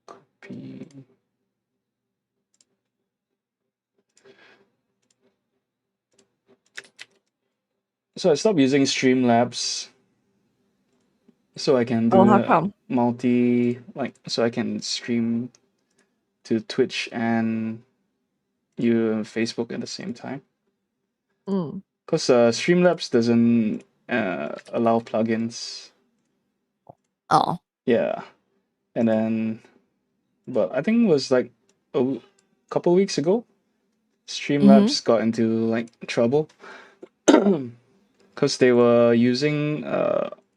Copy. So I stopped using Streamlabs so I can Oh, do how come? so I can stream to Twitch and Facebook at the same time. Mm. Because Streamlabs doesn't allow plugins. Oh. Yeah. And then, but I think it was like a couple weeks ago, Mm-hmm. Streamlabs got into like trouble because they were using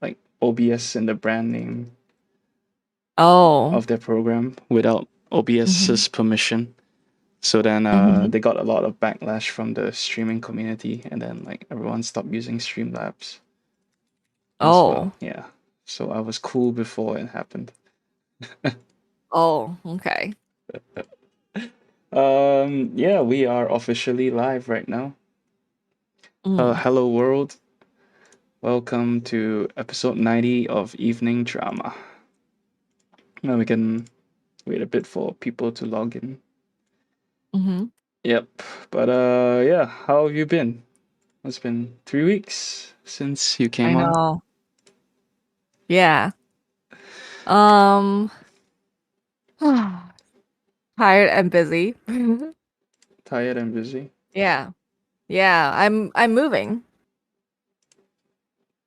like OBS in the brand name Oh. of their program without Mm-hmm. OBS's permission. So then Mm-hmm. they got a lot of backlash from the streaming community, and then like everyone stopped using Streamlabs as well. Oh. Yeah. So I was cool before it happened. Oh, okay. Yeah, we are officially live right now. Mm. Hello world. Welcome to episode 90 of Evening Drama. Now we can wait a bit for people to log in. Mm-hmm. Yep. But yeah, how have you been? It's been 3 weeks since you I came on. know. Yeah. Um, tired and busy. Tired and busy. Yeah. Yeah, I'm moving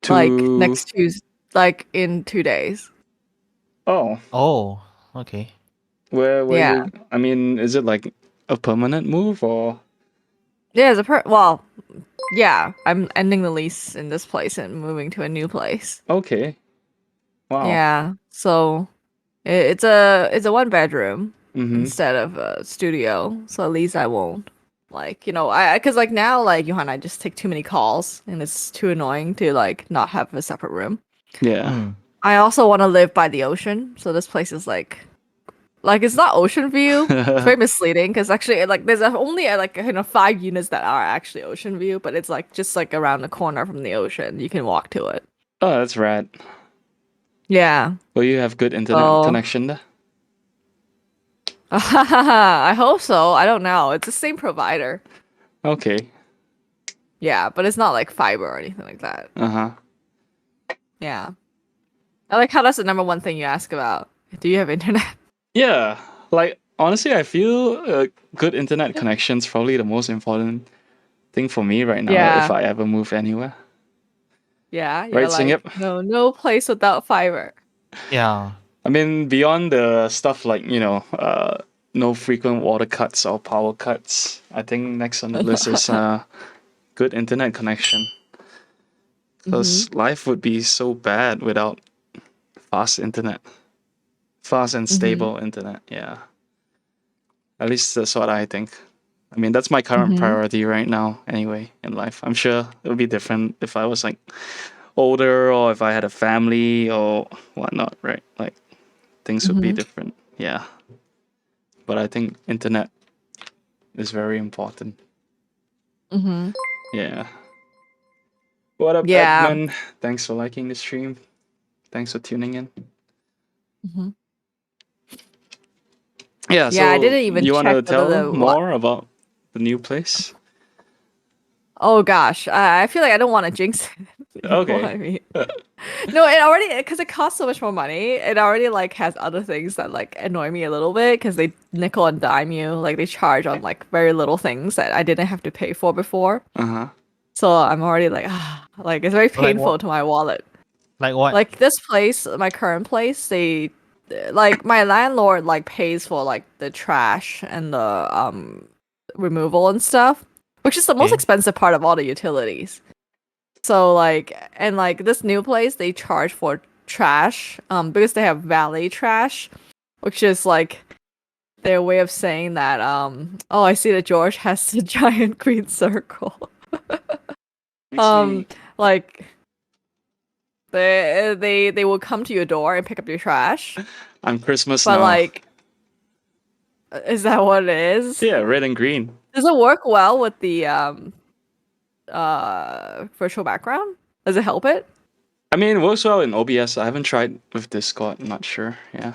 like To next Tuesday, like in 2 days. oh, Oh, okay. where Yeah. you I mean, is it like a permanent move or Yeah, well, yeah, I'm ending the lease in this place and moving to a new place. okay. Wow. Yeah. So it's a one bedroom Mm-hmm. instead of a studio. So at least I won't like, cuz like now like Johan, I just take too many calls and it's too annoying to like not have a separate room. Yeah. Mm. I also want to live by the ocean, so this place is like it's not ocean view. It's very misleading because actually like there's only like 5 units that are actually ocean view, but it's like just like around the corner from the ocean. You can walk to it. Oh, that's rad. Yeah. Will you have good internet So connection there? I hope so. I don't know. It's the same provider. Okay. Yeah, but it's not like fiber or anything like that. Uh-huh. Yeah. I like how that's the number one thing you ask about. Do you have internet? Yeah, like honestly, I feel good internet connection's probably the most important thing for me right now if Yeah. I ever move anywhere. Yeah. You're Right, like, Singip? no place without fiber. Yeah. I mean, beyond the stuff like, no frequent water cuts or power cuts, I think next on the list is good internet connection. Mm-hmm. Because life would be so bad without fast internet. Fast and Mm-hmm. stable internet, yeah. At least that's what I think. I mean, that's my current Mm-hmm. priority right now, anyway, in life. I'm sure it would be different if I was like older or if I had a family or whatnot, right? Like things would be Mm-hmm. different. Yeah. But I think internet is very important. Mm-hmm. Yeah. What up, Yeah. Edmund? Thanks for liking the stream. Thanks for tuning in. Mm-hmm. Yeah, Yeah, I so didn't even you want check to whether tell the what. more about the new place? Oh gosh, I feel like I don't want to jinx it. You know what Okay. I mean? No, it already because it costs so much more money. It already like has other things that like annoy me a little bit because they nickel and dime you. Like they charge on like very little things that I didn't have to pay for before. Uh-huh. So I'm already like, like it's very Like painful what? to my wallet. Like what? Like this place, my current place, they like my landlord like pays for like the trash and the removal and stuff, which is the most Okay. expensive part of all the utilities. So like and like this new place they charge for trash because they have valet trash, which is like their way of saying that oh I see that George has a giant green circle. I um see. like they will come to your door and pick up your trash. I'm Christmas But now. like is that what it is? Yeah, red and green. Does it work well with the virtual background? Does it help it? I mean, it works well in OBS. I haven't tried with Discord. I'm not sure. Yeah,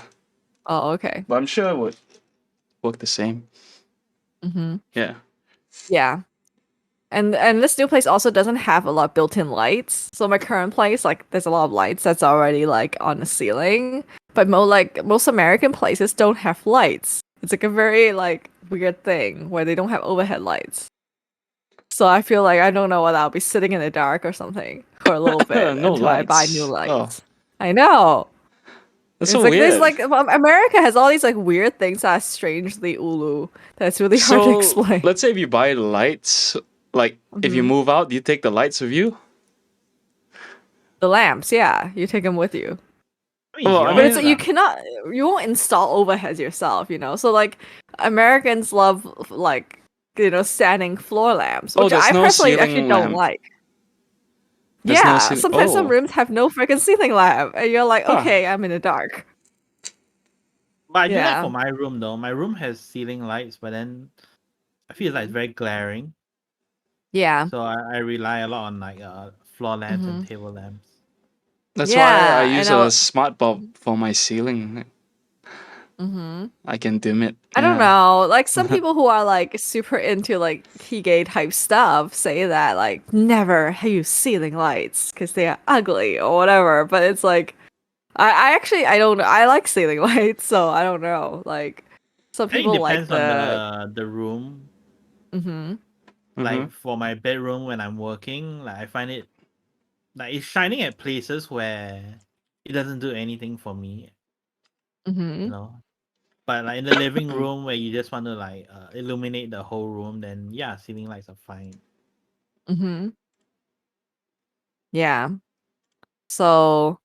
Oh, okay. but I'm sure it would work the same. Mm-hmm. Yeah. Yeah. And this new place also doesn't have a lot of built-in lights. So my current place, like, there's a lot of lights that's already like on the ceiling. But most American places don't have lights. It's like a very like weird thing where they don't have overhead lights. So I feel like I don't know whether I'll be sitting in the dark or something for a little bit No until I buy new lights. lights. I know. That's It's so like there's weird. like America has all these like weird things that are strangely Ulu. That's really hard to So explain. let's say if you buy lights, like if you Mhm. move out, do you take the lights with you? The lamps, yeah, you take them with you. I mean, Well, I But yours, it's you won't install overheads yourself, you know. So like Americans love like standing floor lamps, Oh, which there's I no personally actually ceiling don't lamp. like. There's no Yeah, ceiling. sometimes some Oh, rooms have no freaking ceiling lamp, and you're like, huh. okay, I'm in the dark. but I do that Yeah. for my room though. My room has ceiling lights, but then I feel like it's very glaring. Yeah. So I rely a lot on like floor lamps and hmm table lamps. That's why I Yeah, use and a smart bulb for my ceiling. hmm I can dim it. I don't Yeah. know. Like some people who are like super into like Hygge type stuff say that like never use ceiling lights because they are ugly or whatever. But it's like I actually I don't I like ceiling lights, so I don't know. Like some I think it people like depends on the the room. hmm Mm-hmm. Like for my bedroom when I'm working, like I find it like it's shining at places where it doesn't do anything for me, you hmm know. But like in the living room where you just want to like illuminate the whole room, then yeah, ceiling lights are fine. hmm yeah. So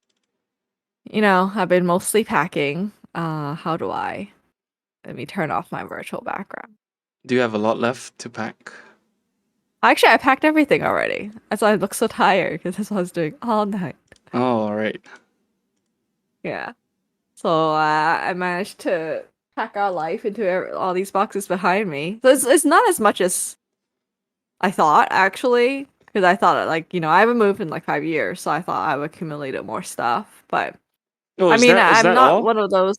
I've been mostly packing. How do I? Let me turn off my virtual background. Do you have a lot left to pack? Actually, I packed everything already. That's why I look so tired because that's what I was doing all night. Oh, all right. Yeah. So I managed to pack our life into all these boxes behind me. So it's not as much as I thought actually, because I thought like I haven't moved in like 5 years, so I thought I've accumulated more stuff. But Oh, I is mean, that I'm not all? one of those.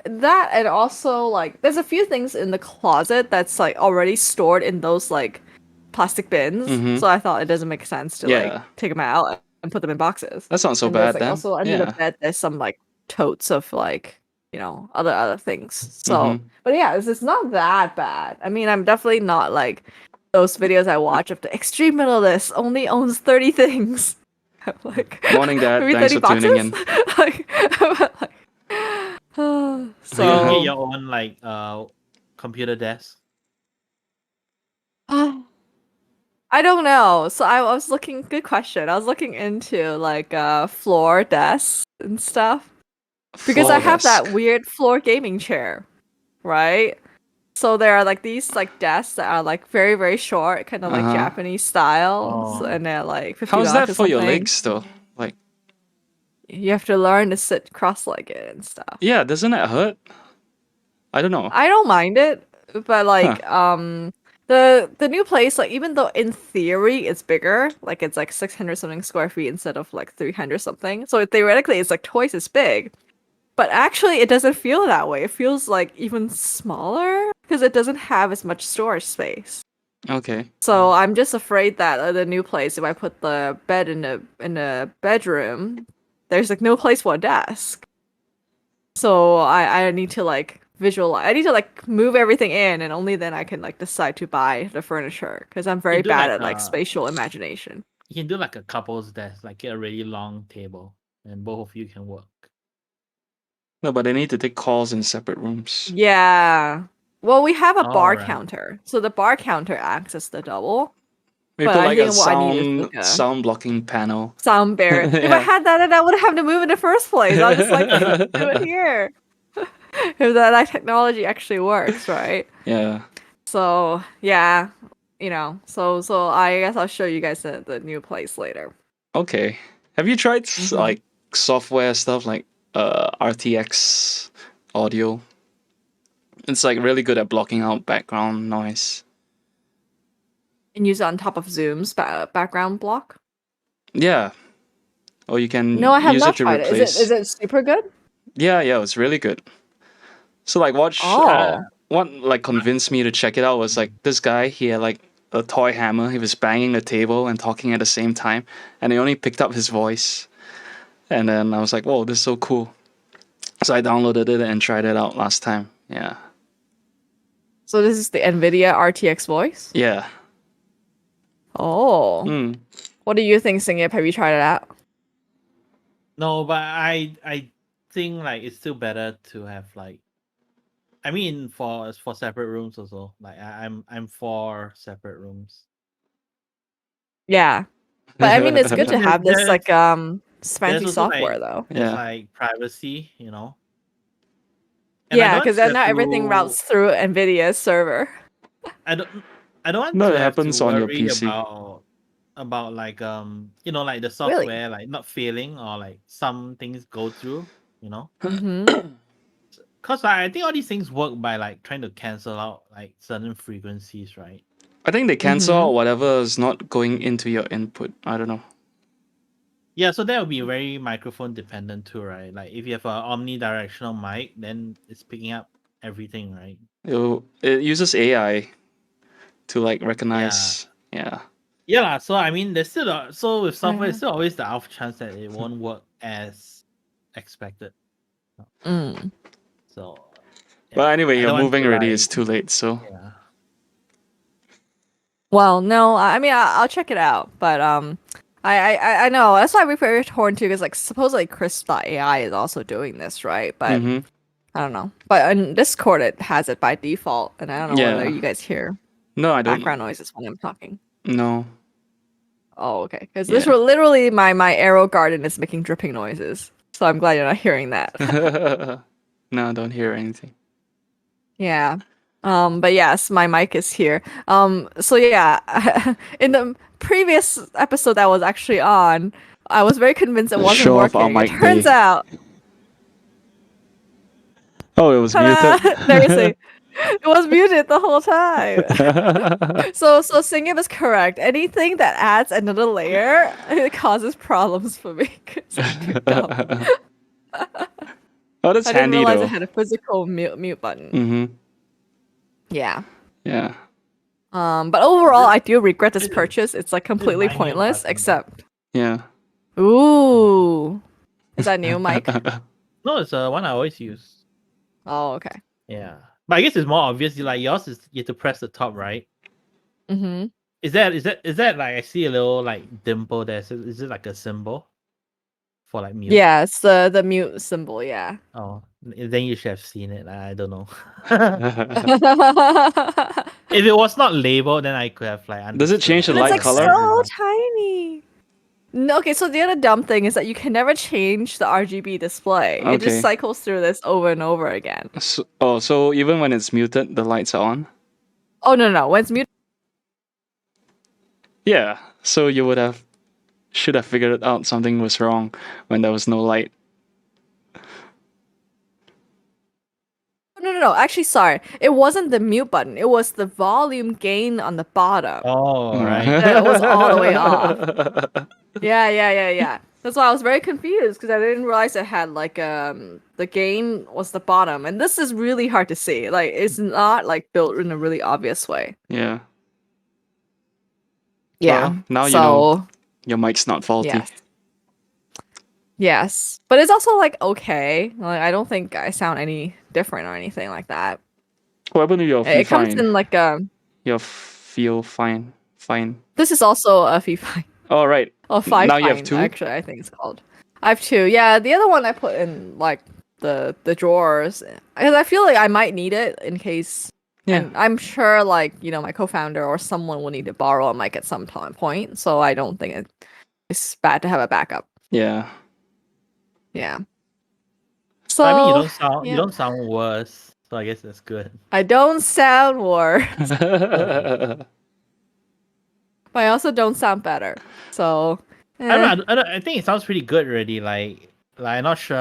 That and also like there's a few things in the closet that's like already stored in those like plastic bins. Mm-hmm. So I thought it doesn't make sense to like Yeah. take them out and put them in boxes. That's not so And there's bad like then. also under the Yeah. bed there's some like totes of like other things. So Mm-hmm. but yeah, it's not that bad. I mean, I'm definitely not like those videos I watch of the extreme minimalist only owns 30 things. I'm like Morning, Dad. maybe Thanks 30 for tuning boxes? in. like, So you don't get so your own like computer desk. I don't know. So I was looking, good question. I was looking into like floor desks and stuff because I Floor have that desk. weird floor gaming chair, right? So there are like these like desks that are like very very short, kind of like Uh-huh. Japanese style, Oh, and they're like How is $50 that or for your something. legs though? Like, You have to learn to sit cross-legged and stuff. yeah, doesn't that hurt? I don't know. I don't mind it, but Huh. like the new place, like even though in theory it's bigger, like it's like 600 something square feet instead of like 300 something. So theoretically it's like twice as big. But actually it doesn't feel that way. It feels like even smaller because it doesn't have as much storage space. Okay. So I'm just afraid that the new place, if I put the bed in the bedroom, there's like no place for a desk. So I need to like visualize. I need to like move everything in, and only then I can like decide to buy the furniture because I'm you very can do bad like at like spatial imagination. you can do like a couple's desk, like get a really long table, and both of you can work. No, but they need to take calls in separate rooms. Yeah. Well, we have a All bar right. counter, so the bar counter acts as the double. We But put I like a think what I need is like a sound blocking panel. sound barrier. If I Yeah. had that, then I wouldn't have to move in the first place. I'll just like do it here. If that technology actually works, right? Yeah. So yeah, so I guess I'll show you guys the new place later. Okay. Have you tried Mm-hmm. like software stuff like RTX audio? It's like really good at blocking out background noise. And use it on top of Zoom's background block. Yeah. or you can No, I have use not it to tried it. replace. Is it super good? Yeah, it's really good. So like Oh. what like convinced me to check it out was like this guy, he had like a toy hammer, he was banging the table and talking at the same time, and I only picked up his voice. And then I was like, whoa, this is so cool. So I downloaded it and tried it out last time. Yeah. So this is the NVIDIA RTX Voice? Yeah. Oh. Mm. What do you think, Singip? Have you tried it out? No, but I think like it's still better to have like, I mean for separate rooms also. Like I'm for separate rooms. Yeah. But I mean, it's good to Because have this like there's fancy also software like though. there's Yeah. like privacy, you know. And I Yeah, don't want because to then have now everything to, routes through NVIDIA's server. I don't want No, to it have to happens on your worry PC. about like you know, like the Really? software like not failing or like some things go through, you know. Mm-hmm. Cause I think all these things work by like trying to cancel out like certain frequencies, right? I think they cancel Mm-hmm. out whatever is not going into your input. I don't know. Yeah, so that would be very microphone dependent too, right? Like if you have a omnidirectional mic, then it's picking up everything, right? It uses AI to like Yeah. recognize. Yeah. Yeah, lah, so I mean there's still so with software, Yeah. it's still always the off chance that it won't work as expected. Mm. So But anyway, I you're don't want moving to already. like, It's too late. So yeah. Well, no, I mean I'll check it out, but I know that's why we're very torn too, because like supposedly Crisp.ai is also doing this, right? But hmm I don't know. But in Discord it has it by default, and I don't know whether yeah. you guys hear No, I don't. background noises when I'm talking. No. Oh, okay. Because Yeah. literally my arrow garden is making dripping noises, so I'm glad you're not hearing that. No, I don't hear anything. Yeah. But yes, my mic is here. So yeah, in the previous episode that was actually on, I was very convinced it wasn't Show off our working. It mic turns day. out, Oh, it was ta-da! There you see. muted. It was muted the whole time. So Singip is correct. Anything that adds another layer, it causes problems for me. 'Cause I'm too dumb. Oh, that's I didn't handy realize though. it had a physical mute button. Mm-hmm. Yeah. Yeah. But overall, I do regret this purchase. It's like completely my mute pointless, button. except Yeah. ooh, is that new, Mike? No, it's one I always use. Oh, okay. Yeah. But I guess it's more obvious. Like yours is you have to press the top, right? Mm-hmm. Is that like I see a little like dimple there? So is it like a symbol for like mute? Yeah, it's the mute symbol. Yeah. Oh, then you should have seen it. I don't know. But If it was not labeled, then I could have like. Does it change the it's light like color? so tiny. No, okay, so the other dumb thing is that you can never change the RGB display. It Okay. just cycles through this over and over again. So even when it's muted, the lights are on? Oh no, when it's muted. Yeah. So you should have figured out something was wrong when there was no light. No. Actually, sorry. It wasn't the mute button. It was the volume gain on the bottom. Oh, right. That was all the way off. Yeah. That's why I was very confused because I didn't realize it had like the gain was the bottom, and this is really hard to see. Like it's not like built in a really obvious way. Yeah. Yeah. Well, now you so know your mic's not faulty. yes, but it's also like okay. Like I don't think I sound any different or anything like that. What happened to your It comes fine? in like Your feel fine. This is also a fee. All right. Oh, five. Now you have fine, two? Actually, I think it's called. I have two. Yeah, the other one I put in like the drawers because I feel like I might need it in case. Yeah. And I'm sure like my co-founder or someone will need to borrow a mic at some point. So I don't think it's bad to have a backup. Yeah. Yeah. So I mean, you yeah. don't sound worse. So I guess that's good. I don't sound worse, but I also don't sound better. So I don't. I think it sounds pretty good already. Like I'm not sure.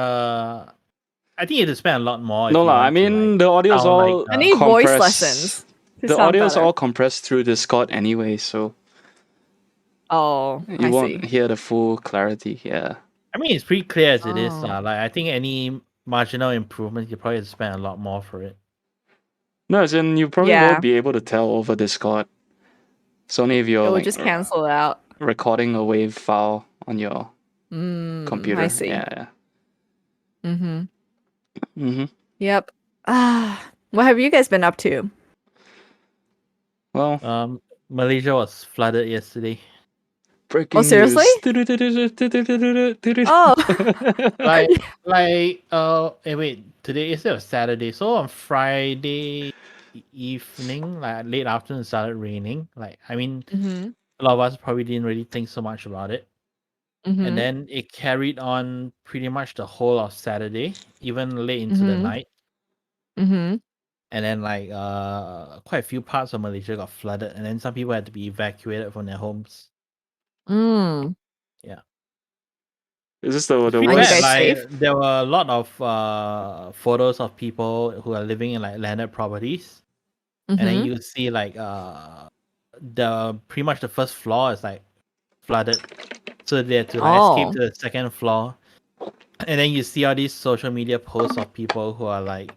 I think you have to spend a lot more. No if you lah. I want to, mean, like, the audio's sound all like, I need voice compressed. lessons. To The sound audio's better. all compressed through Discord anyway, so Oh, you I won't see. hear the full clarity. Yeah. I mean, it's pretty clear as it is. Oh. Like, I think any marginal improvement, you probably have to spend a lot more for it. No, as in you probably Yeah. won't be able to tell over Discord. It's only if It you're would like just cancel it out. recording a wave file on your computer. I see. Yeah. Mm-hmm. Mm-hmm. Yep. What have you guys been up to? Well, Malaysia was flooded yesterday. breaking seriously? news. Oh. Wait, today is it Saturday? So on Friday evening, like late afternoon, it started raining. Like, I mean, Mm-hmm. a lot of us probably didn't really think so much about it. Mm-hmm. And then it carried on pretty much the whole of Saturday, even late into the night. Mm-hmm. And then quite a few parts of Malaysia got flooded, and then some people had to be evacuated from their homes. Mm. Yeah. Is this the Pretty Are you worst? bad. guys safe? There were a lot of photos of people who are living in like landed properties, and then Mm-hmm. you see the pretty much the first floor is like flooded, so they had to like escape to the second floor, and then you see all these social media posts of people who are like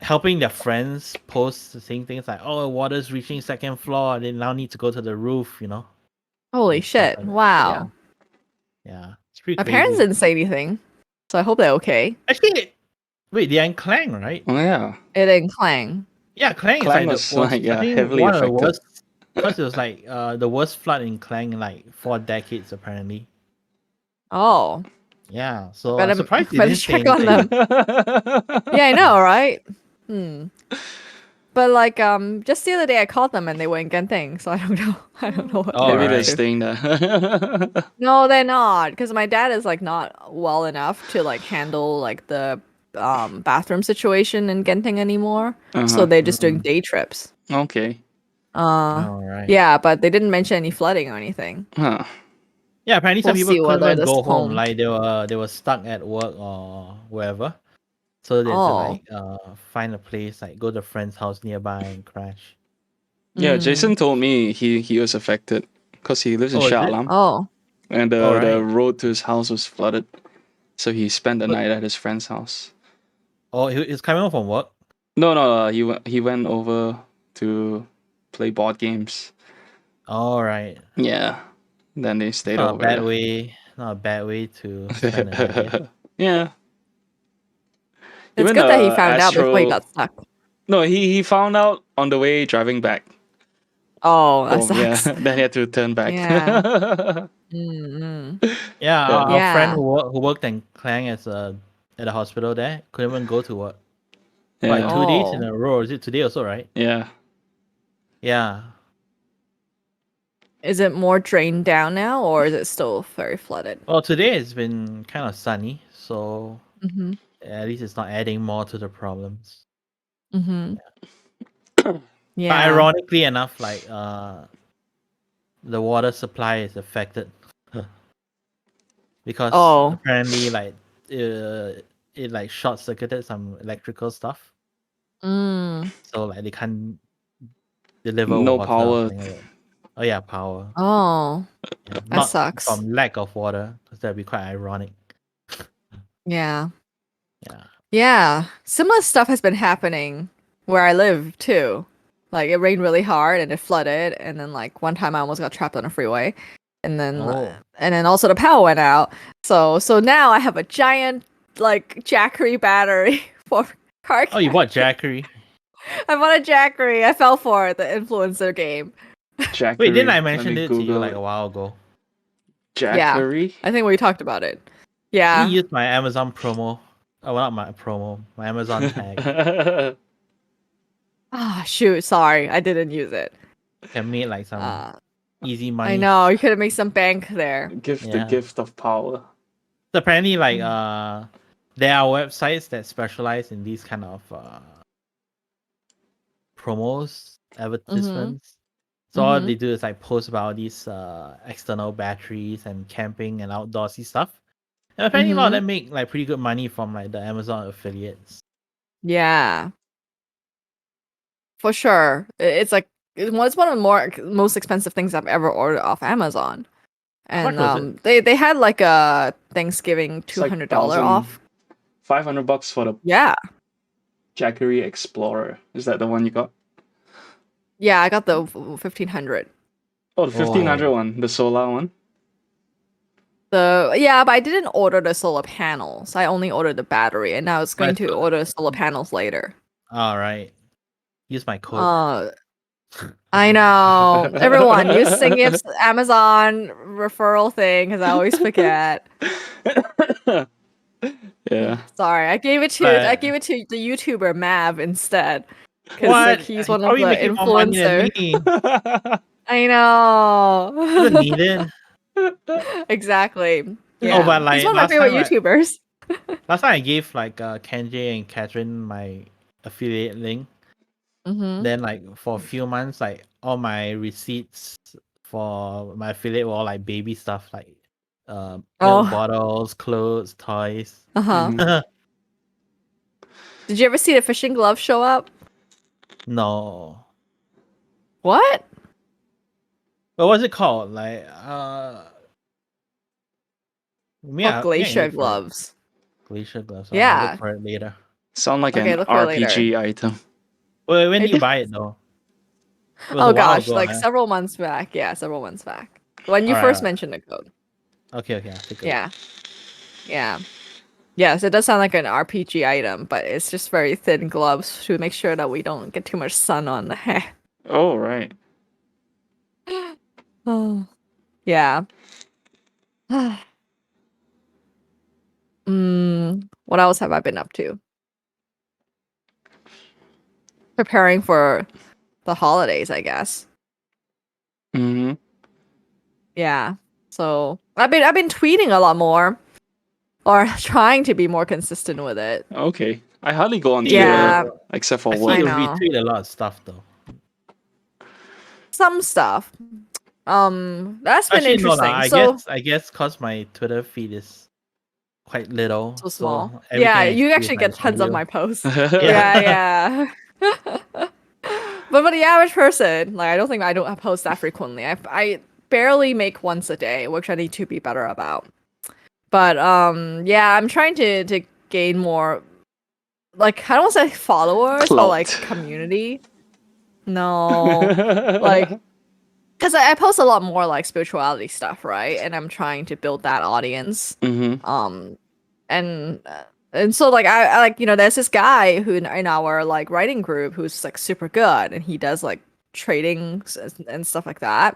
helping their friends post saying things like, "Oh, water's reaching second floor. They now need to go to the roof." Holy And stuff shit. like that. Wow. Yeah, it's pretty My crazy. parents didn't say anything, so I hope they're okay. Actually, wait, they're in Klang, right? Oh yeah. It didn't clang. Yeah, Klang is Klang like was like I think heavily one of the affected. worst, because it was like the worst flood in Klang in like 4 decades apparently. Oh. Yeah, so I'm Better surprised they better didn't say check on anything. them. Yeah, I know, right? But like just the other day I called them and they were in Genting, so I don't know. I don't know what Oh, they're Maybe they're up to. staying there. No, they're not, because my dad is like not well enough to like handle like the bathroom situation in Genting anymore. So Uh-huh. they're just doing day trips. Okay. All right. Yeah, but they didn't mention any flooding or anything. Huh. Yeah, apparently some We'll people see couldn't whether even this go home. home. Like they were stuck at work or wherever. So they had to Oh. like find a place, like go to a friend's house nearby and crash. Yeah, Mm. Jason told me he was affected because he lives in Oh, is Shah it? Alam, Oh. and Oh, the right. road to his house was flooded. So he spent the But- night at his friend's house. Oh, he's coming home from work. No, he went over to play board games. All right. Yeah. Then they stayed Not a over bad there. way. Not a bad way to spend the night. Yeah. Yeah. It's Even good that he found out before he Astro. got stuck. No, he found out on the way driving back Oh, that home. Yeah. sucks. Then he had to turn back. Yeah. Mm-hmm. Yeah, Yeah. our friend Yeah. who worked in Klang at the hospital there couldn't even go to work. Like Yeah. 2 days in Oh. a row. Is it today also, right? Yeah. Yeah. Is it more drained down now, or is it still very flooded? Well, today it's been kind of sunny, so Mm-hmm. at least it's not adding more to the problems. Mm-hmm. But Yeah. ironically enough, like the water supply is affected because Oh. apparently like it like short circuited some electrical stuff, Mm. so like they can't deliver No water or power. something like that. Oh yeah, power. Oh. Yeah, That not sucks. from lack of water, because that'd be quite ironic. Yeah. Yeah. Yeah. Similar stuff has been happening where I live too. Like it rained really hard and it flooded, and then like one time I almost got trapped on a freeway. And then Oh. Also the power went out. So now I have a giant like Jackery battery for car. Oh, you bought Jackery? I bought a Jackery. I fell for it, the influencer game. Jackery. Wait, didn't I Let mention me it to you Google like it. a while ago? Jackery? I think we talked about it. I Yeah. didn't use my Amazon promo. Oh, well, not my promo. My Amazon tag. Ah, shoot. Sorry. I didn't use it. Can make like some easy money. I know. You could have made some bank there. The Yeah. gift of power. So apparently, like there are websites that specialize in these kind of promos, advertisements. So all they do is like post about these external batteries and camping and outdoorsy stuff. And apparently, a lot of them make like pretty good money from like the Amazon affiliates. Yeah. For sure. It's like it's one of the most expensive things I've ever ordered off Amazon. And much was it? they had like a Thanksgiving It's like $200 off. $500 for the Yeah. Jackery Explorer. Is that the one you got? Yeah, I got the 1500. Oh, the 1500 Oh. one, the solar one. But I didn't order the solar panels. I only ordered the battery, and I was going to order solar panels later. All right. Use my code. I know. Everyone, use Singip's Amazon referral thing because I always forget. Yeah. Sorry, I gave it to the YouTuber Mav instead because like he's one of the making more money than influencers. me. I know. Doesn't need it. Exactly. Yeah. but like he's one of my favorite YouTubers. Last time I gave like Kenji and Catherine my affiliate link. Mm-hmm. Then like for a few months, like all my receipts for my affiliate were all like baby stuff, like milk bottles, clothes, toys. Uh-huh. Did you ever see the fishing glove show up? No. What? What was it called? Like glacier gloves. Glacier gloves. Yeah. I'll look for it later. Sound like an look for it later. RPG item. Wait, when did you buy it though? It was Oh a while gosh, ago, like huh? several months back. Yeah, several months back. When you Alright, first alright. mentioned the code. Okay, I'll take it. Yeah. Yeah. Yes, it does sound like an RPG item, but it's just very thin gloves to make sure that we don't get too much sun on the hair. Oh, right. Oh. Yeah. What else have I been up to? Preparing for the holidays, I guess. Mm-hmm. Yeah. So I've been tweeting a lot more, or trying to be more consistent with it. Okay. I hardly go on Yeah. Twitter except for I see work. you know. retweet a lot of stuff though. Some stuff. That's been Actually, interesting. no, I guess cause my Twitter feed is quite little, so small. So everything Yeah, I you see is, actually like, get tons of real. my posts. Yeah. But for the average person, like I don't post that frequently. I barely make once a day, which I need to be better about. But I'm trying to gain more, like I don't want to say followers, but like Clout. community. No, like because I post a lot more like spirituality stuff, right? And I'm trying to build that audience. Mm-hmm. And so like I like there's this guy who in our like writing group who's like super good, and he does like trading and stuff like that.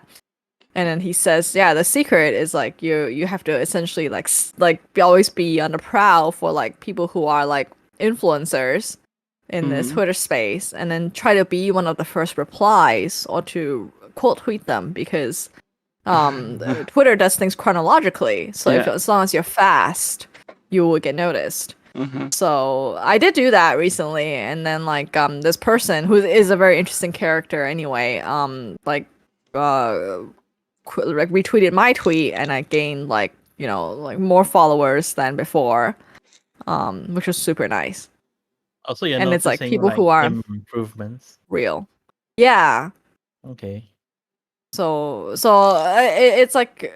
And then he says, yeah, the secret is like you have to essentially like always be on the prowl for like people who are like influencers in this Twitter space, and then try to be one of the first replies or to quote tweet them, because Twitter does things chronologically. So as long as you're fast, you will get noticed. So I did do that recently, and then like this person who is a very interesting character anyway, retweeted my tweet, and I gained like more followers than before, which was super nice. Also, you're and it's like noticing, people who are improvements. real. Yeah. Okay. So it's like,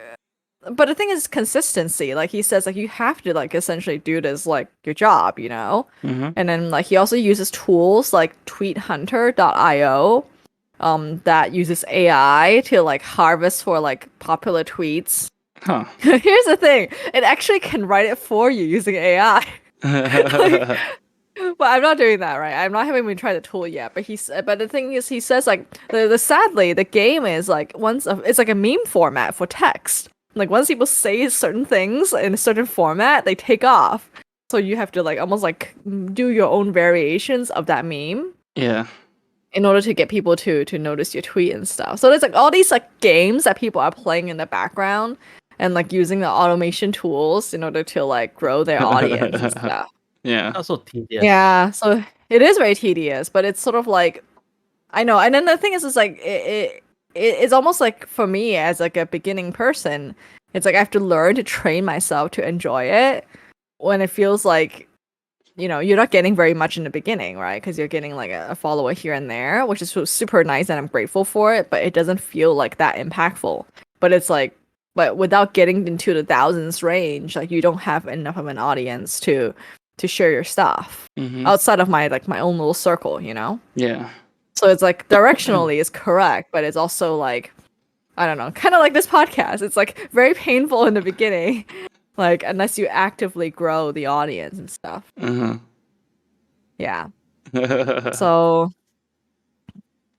but the thing is consistency. Like he says, like you have to like essentially do this like your job, And then like he also uses tools like tweethunter.io that uses AI to like harvest for like popular tweets. Huh. Here's the thing, it actually can write it for you using AI. But I'm not doing that, right? I'm not having me try the tool yet. But the thing is, he says like sadly the game is like it's like a meme format for text. Like once people say certain things in a certain format, they take off. So you have to like almost like do your own variations of that meme. Yeah. In order to get people to notice your tweet and stuff. So there's like all these like games that people are playing in the background and like using the automation tools in order to like grow their audience and stuff. Yeah. Also tedious. Yeah, so it is very tedious, but it's sort of like, I know. And then the thing is like it's almost like for me as like a beginning person, it's like I have to learn to train myself to enjoy it when it feels like, you're not getting very much in the beginning, right? Because you're getting like a follower here and there, which is super nice and I'm grateful for it, but it doesn't feel like that impactful. But it's like but without getting into the thousands range, like you don't have enough of an audience to share your stuff outside of my own little circle, you know? Yeah. So it's like directionally is correct, but it's also like, I don't know, kind of like this podcast. It's like very painful in the beginning, like unless you actively grow the audience and stuff. Yeah. So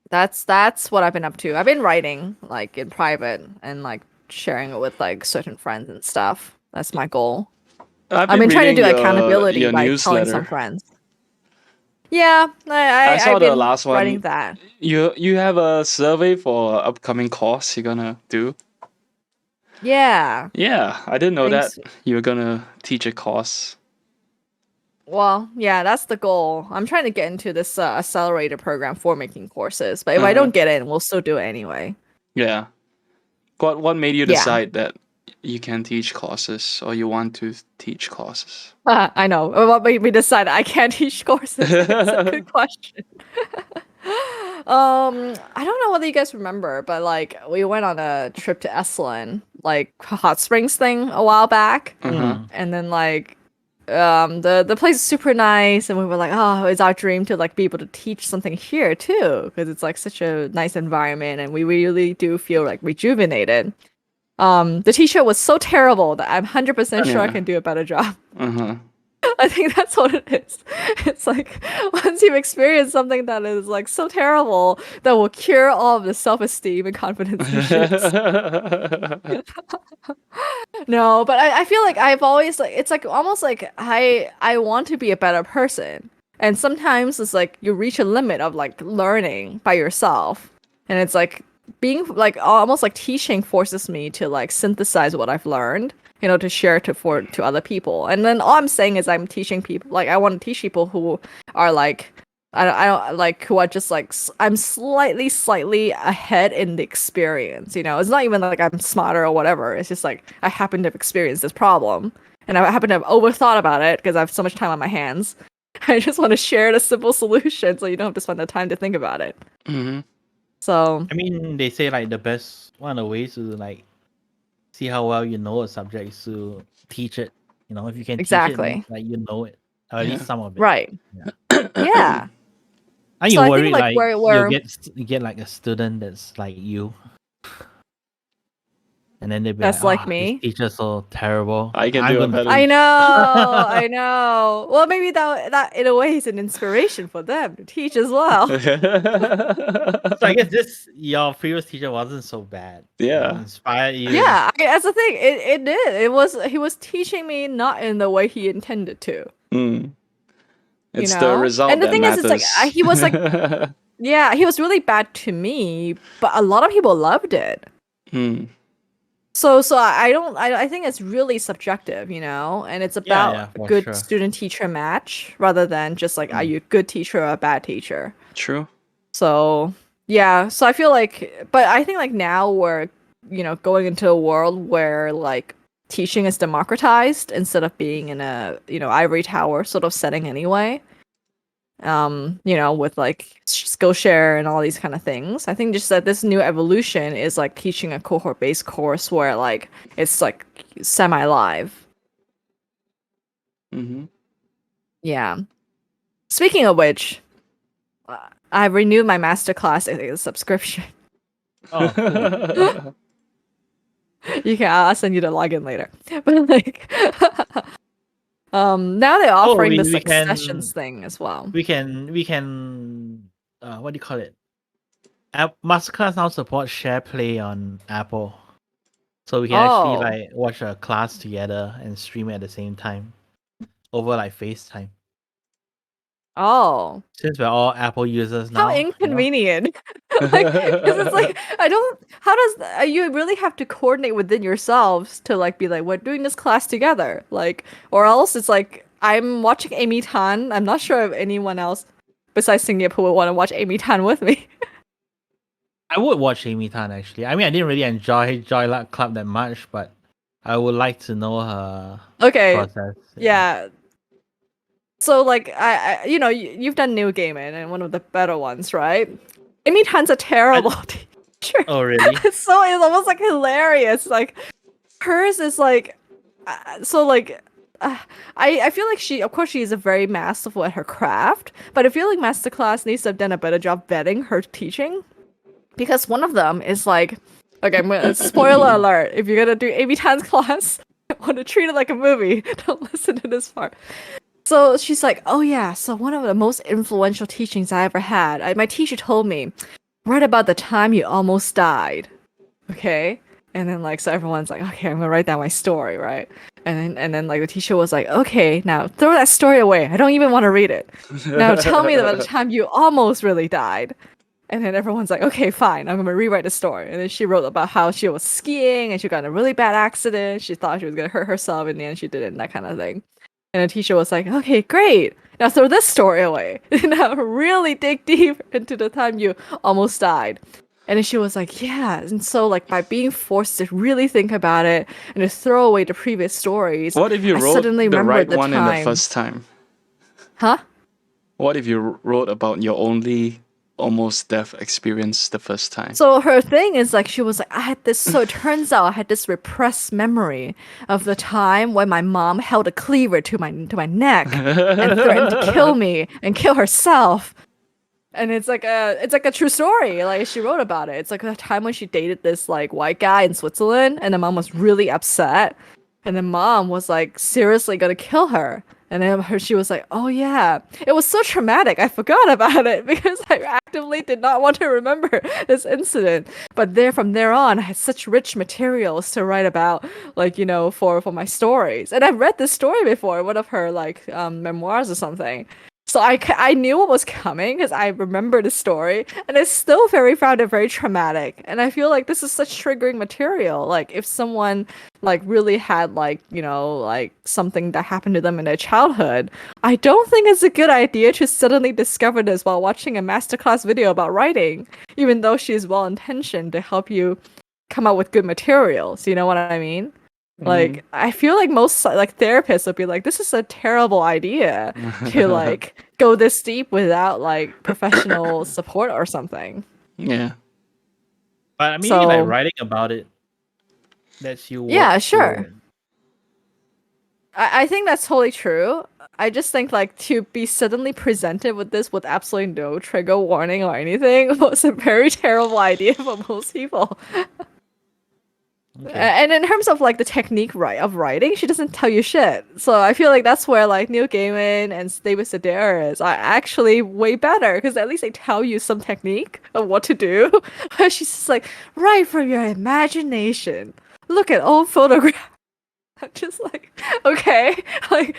that's what I've been up to. I've been writing like in private and like sharing it with like certain friends and stuff. That's my goal. I've been trying to do accountability your by telling some friends. Yeah, I saw I've the been last writing one. that. You have a survey for upcoming course you're gonna do? Yeah. Yeah, I didn't know that Thanks. you were gonna teach a course. Well, yeah, that's the goal. I'm trying to get into this accelerator program for making courses, but if I don't get in, we'll still do it anyway. Yeah. What made you Yeah. decide that you can teach courses or you want to teach courses? I know. What made me decide I can't teach courses? It's a good question. I don't know whether you guys remember, but like we went on a trip to Esalen, like hot springs thing a while back, and then like the place is super nice, and we were like, oh, it's our dream to like be able to teach something here too, because it's like such a nice environment, and we really do feel like rejuvenated. The teacher was so terrible that I'm 100% sure I can do a better job. I think that's what it is. It's like once you've experienced something that is like so terrible that will cure all of the self-esteem and confidence issues. No, but I feel like I've always like it's like almost like I want to be a better person. And sometimes it's like you reach a limit of like learning by yourself. And it's like being like almost like teaching forces me to like synthesize what I've learned, you know, to share to other people. And then all I'm saying is I'm teaching people, like I want to teach people who are like I don't like who are just like I'm slightly ahead in the experience, you know. It's not even like I'm smarter or whatever. It's just like I happen to have experienced this problem and I happen to have overthought about it because I have so much time on my hands. I just want to share the simple solution so you don't have to spend the time to think about it. So I mean, they say like the best one of the ways to like see how well you know a subject is to teach it. You know, if you can teach it, means, like you know it, or at least some of it. Right. Yeah. Are you So I worried think, like, like you get like a student that's like you, and then they'll be That's like, like "Oh, this me. teacher's so terrible. I can I'm do a gonna better. I know, I know. Well, maybe that in a way is an inspiration for them to teach as well. So I guess your previous teacher wasn't so bad. Yeah. It inspired you. Yeah, that's the thing. It did. He was teaching me not in the way he intended to. It's You the know? result And the that thing is, matters. it's like he was like, yeah, he was really bad to me, but a lot of people loved it. So I think it's really subjective, you know, and it's about a good student-teacher match rather than just like, are you a good teacher or a bad teacher? True. So yeah, so I feel like, but I think like now we're, you know, going into a world where like teaching is democratized instead of being in a, you know, ivory tower sort of setting anyway. You know, with like Skillshare and all these kind of things. I think just that this new evolution is like teaching a cohort-based course where like it's like semi-live. Yeah. Speaking of which, I renewed my masterclass subscription. Oh, cool. I'll send you the login later. But like, now they're offering this like sessions thing as well. We can what do you call it? Masterclass now supports share play on Apple, so we can actually like watch a class together and stream it at the same time over like FaceTime. Oh, Since we're all Apple users now. How inconvenient! Like, because it's like I don't. How does you really have to coordinate within yourselves to like be like we're doing this class together, like, or else it's like I'm watching Amy Tan. I'm not sure if anyone else besides Singapore would want to watch Amy Tan with me. I would watch Amy Tan actually. I mean, I didn't really enjoy Joy Luck Club that much, but I would like to know her process. Yeah. So like I you know you've done New Gaming and one of the better ones, right? Amy Tan's a terrible teacher. Oh really? It's almost like hilarious. Like hers is like, so like. I feel like she, of course, she is a very masterful at her craft, but I feel like Masterclass needs to have done a better job vetting her teaching, because one of them is like, okay, spoiler alert, if you're gonna do Amy Tan's class, I want to treat it like a movie. Don't listen to this part. So she's like, oh yeah, so one of the most influential teachings I ever had, my teacher told me, write about the time you almost died. Okay? And then like, so everyone's like, okay, I'm gonna write down my story, right? And then like the teacher was like, okay, now throw that story away. I don't even want to read it. Now tell me about the time you almost really died. And then everyone's like, okay, fine, I'm gonna rewrite the story. And then she wrote about how she was skiing and she got in a really bad accident. She thought she was gonna hurt herself, in the end she didn't, that kind of thing. And the teacher was like, okay, great. Now throw this story away. Now really dig deep into the time you almost died. And then she was like, yeah. And so like by being forced to really think about it and to throw away the previous stories, What if you I wrote suddenly the right remembered the one in the time. first time? Huh? What if you wrote about your only almost death experience the first time? So her thing is like, she was like, I had this, so it turns out I had this repressed memory of the time when my mom held a cleaver to my neck and threatened to kill me and kill herself. And it's like a true story. Like she wrote about it. It's like a time when she dated this like white guy in Switzerland, and the mom was really upset, and the mom was like seriously gonna kill her. And then she was like, "Oh yeah, it was so traumatic. I forgot about it because I actively did not want to remember this incident." But from there on, I had such rich materials to write about, like for my stories. And I've read this story before, one of her like memoirs or something. So I knew what was coming because I remember the story, and I still found it very traumatic. And I feel like this is such triggering material. Like if someone like really had like like something that happened to them in their childhood, I don't think it's a good idea to suddenly discover this while watching a masterclass video about writing, even though she's well intentioned to help you come up with good materials. You know what I mean? Like I feel like most like therapists would be like, this is a terrible idea to like go this deep without like professional support or something. Yeah. But I mean, So- like writing about it lets you work Yeah, through sure. it. I think that's totally true. I just think like to be suddenly presented with this with absolutely no trigger warning or anything was a very terrible idea for most people. Okay. And in terms of like the technique of writing, she doesn't tell you shit. So I feel like that's where like Neil Gaiman and David Sedaris are actually way better, because at least they tell you some technique of what to do. But she's just like, write from your imagination. Look at old photographs. I'm just like, okay, like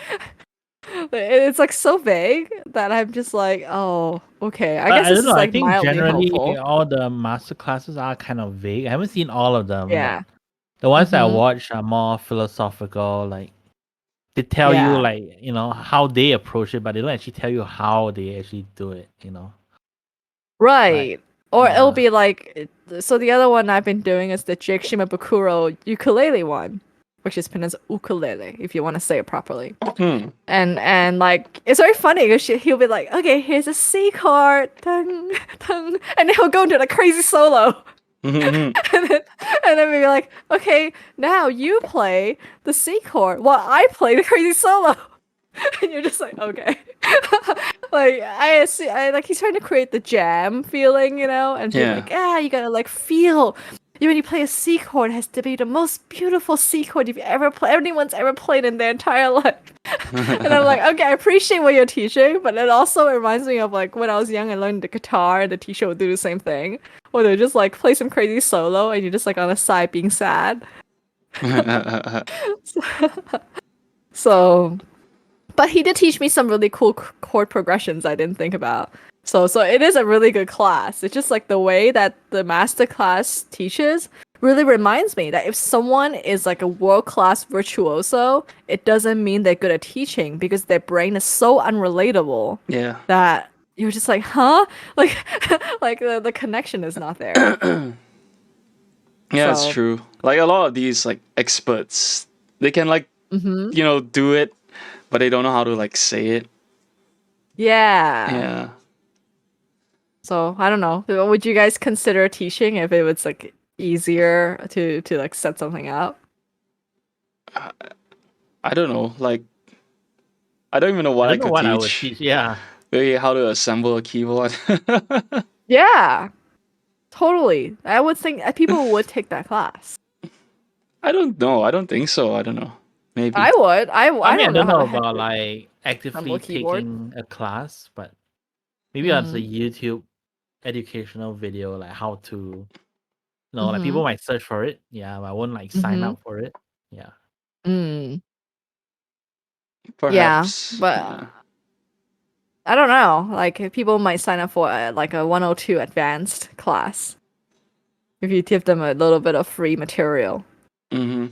it's like so vague that I'm just like, oh, okay. I guess I this don't is know. like I think mildly generally hopeful. all the master classes are kind of vague. I haven't seen all of them. Yeah. The ones that I Mhm. watch are more philosophical. Like they tell you Yeah. like how they approach it, but they don't actually tell you how they actually do it. Right. Or it'll Yeah. be like, so the other one I've been doing is the Jake Shimabukuro ukulele one, which is pronounced ukulele if you want to say it properly. And like it's very funny because he'll be like, okay, here's a C chord, tung, tung, and then he'll go into the crazy solo. and then we'll be like, okay, now you play the C chord while I play the crazy solo. And you're just like, okay. Like I see, like he's trying to create the jam feeling, and be Yeah. like, you gotta like feel. When you play a C chord, it has to be the most beautiful C chord anyone's ever played in their entire life. And I'm like, okay, I appreciate what you're teaching, but it also reminds me of like when I was young and learned the guitar, and the teacher would do the same thing, or they just like play some crazy solo, and you're just like on the side being sad. So, but he did teach me some really cool chord progressions I didn't think about. So it is a really good class. It's just like the way that the master class teaches really reminds me that if someone is like a world-class virtuoso, it doesn't mean they're good at teaching, because their brain is so unrelatable Yeah. that you're just like, huh? Like, like the connection is not there. Yeah, it's So- true. Like a lot of these like experts, they can like do it, but they don't know how to like say it. Yeah. So I don't know. Would you guys consider teaching if it was like easier to like set something up? I don't know. Like, I don't even know I what I don't know could what I would teach. teach. Yeah. Maybe how to assemble a keyboard. Yeah, totally. I would think people would take that class. I don't know. I don't think so. I don't know. Maybe. I would. I I mean, I don't know don't how know the heck about to like assemble actively a keyboard. taking a class, but maybe on the Mm, YouTube educational video, like how to, like people mm-hmm, might search for it. Yeah, but I won't like sign mm-hmm, up for it. Yeah. mm. Yeah, Perhaps. but Yeah. I don't know. Like people might sign up for like a 102 advanced class if you give them a little bit of free material. Mm-hmm.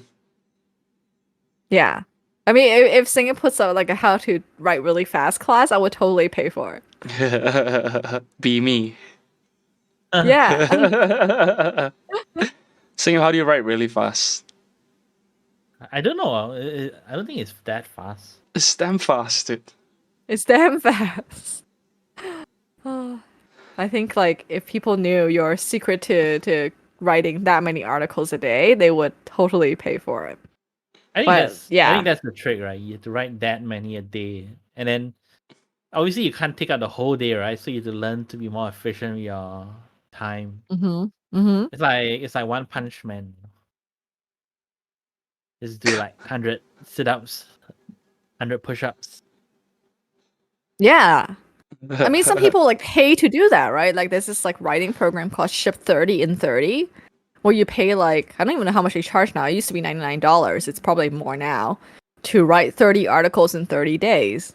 Yeah. I mean, if Singer puts out like a how to write really fast class, I would totally pay for it. Be me. Yeah. Sing, how do you write really fast? I don't know. I don't think it's that fast. It's damn fast, dude. It's damn fast. Oh, I think like if people knew your secret to writing that many articles a day, they would totally pay for it. But I think yeah. that's the trick, right? You have to write that many a day, and then obviously you can't take out the whole day, right? So you have to learn to be more efficient with your time. Mm-hmm. Mm-hmm. It's like One Punch Man. Just do like 100 sit-ups, 100 push-ups. Yeah. I mean, some people like pay to do that, right? Like there's this like writing program called Ship 30 in 30, where you pay like I don't even know how much they charge now. It used to be $99. It's probably more now to write 30 articles in 30 days.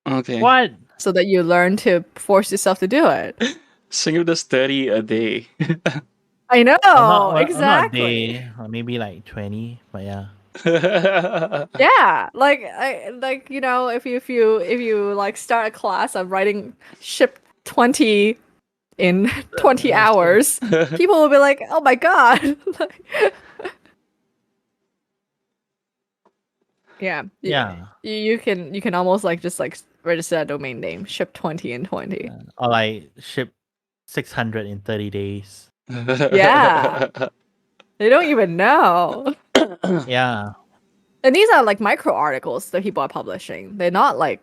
Okay. What? So that you learn to force yourself to do it. Singer does 30 a day. I know, Well, not a exactly. day, or maybe like 20, but yeah. Yeah, like if you like start a class of writing ship 20 in 20 hours, people will be like, "Oh my god." Like, yeah. Yeah. You can almost like just like register a domain name, ship 20 in 20. Or like ship 600 in 30 days. Yeah. They don't even know. Yeah. And these are like micro articles that people are publishing. They're like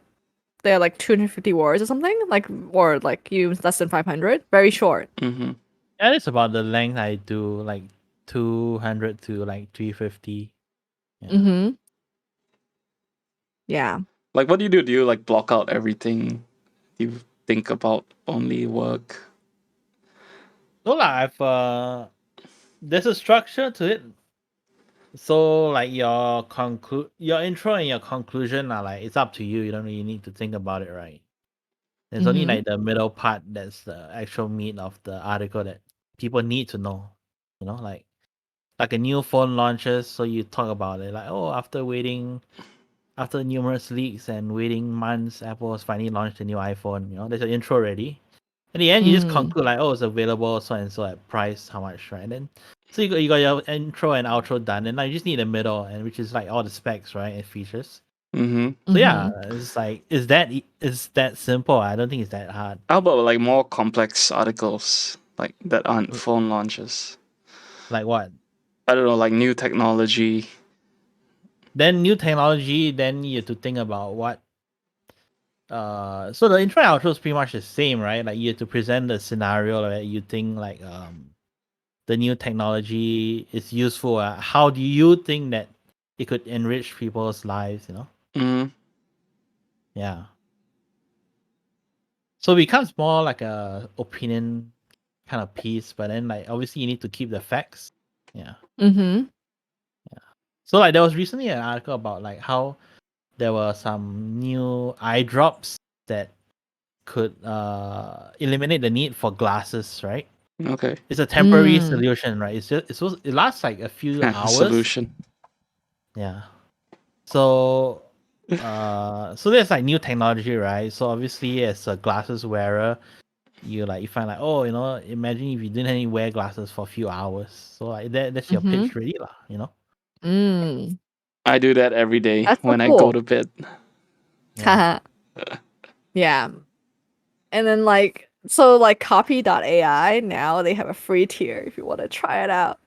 250 words or something, like or like even less than 500. Very short. Mm-hmm. That is about the length I do, like 200 to like 350. Yeah. Mm-hmm. Yeah. Like, what do you do? Do you like block out everything? Do you think about only work? So like there's a structure to it. So like your intro and your conclusion are like it's up to you. You don't really need to think about it, right? There's only Mm-hmm. like the middle part that's the actual meat of the article that people need to know. Like a new phone launches, so you talk about it like, oh, after numerous leaks and waiting months, Apple has finally launched a new iPhone. There's an intro ready. In the end, you just Mm. conclude like, oh, it's available so and so at price, how much, right? And then so you got your intro and outro done, and now you just need the middle, and which is like all the specs, right, and features. Mm-hmm. So yeah, Mm-hmm. it's like is that simple? I don't think it's that hard. How about like more complex articles like that aren't phone launches? Like what? I don't know, like new technology. Then new technology, then you have to think about what. So the intro and outro is pretty much the same, right? Like you have to present the scenario that you think like the new technology is useful. How do you think that it could enrich people's lives? Mm-hmm. Yeah. So it becomes more like a opinion kind of piece, but then like obviously you need to keep the facts. Yeah. Mm-hmm. So like there was recently an article about like how there were some new eye drops that could eliminate the need for glasses, right? Okay. It's a temporary Mm. solution, right? It lasts like a few hours. Solution. Yeah. So so there's like new technology, right? So obviously as a glasses wearer, you find like, oh, imagine if you didn't have any wear glasses for a few hours. So like that's your Mm-hmm. pitch really lah. Mm. I do that every day That's so when I go cool. to bed. Yeah. Yeah. And then like so like copy.ai now they have a free tier if you want to try it out.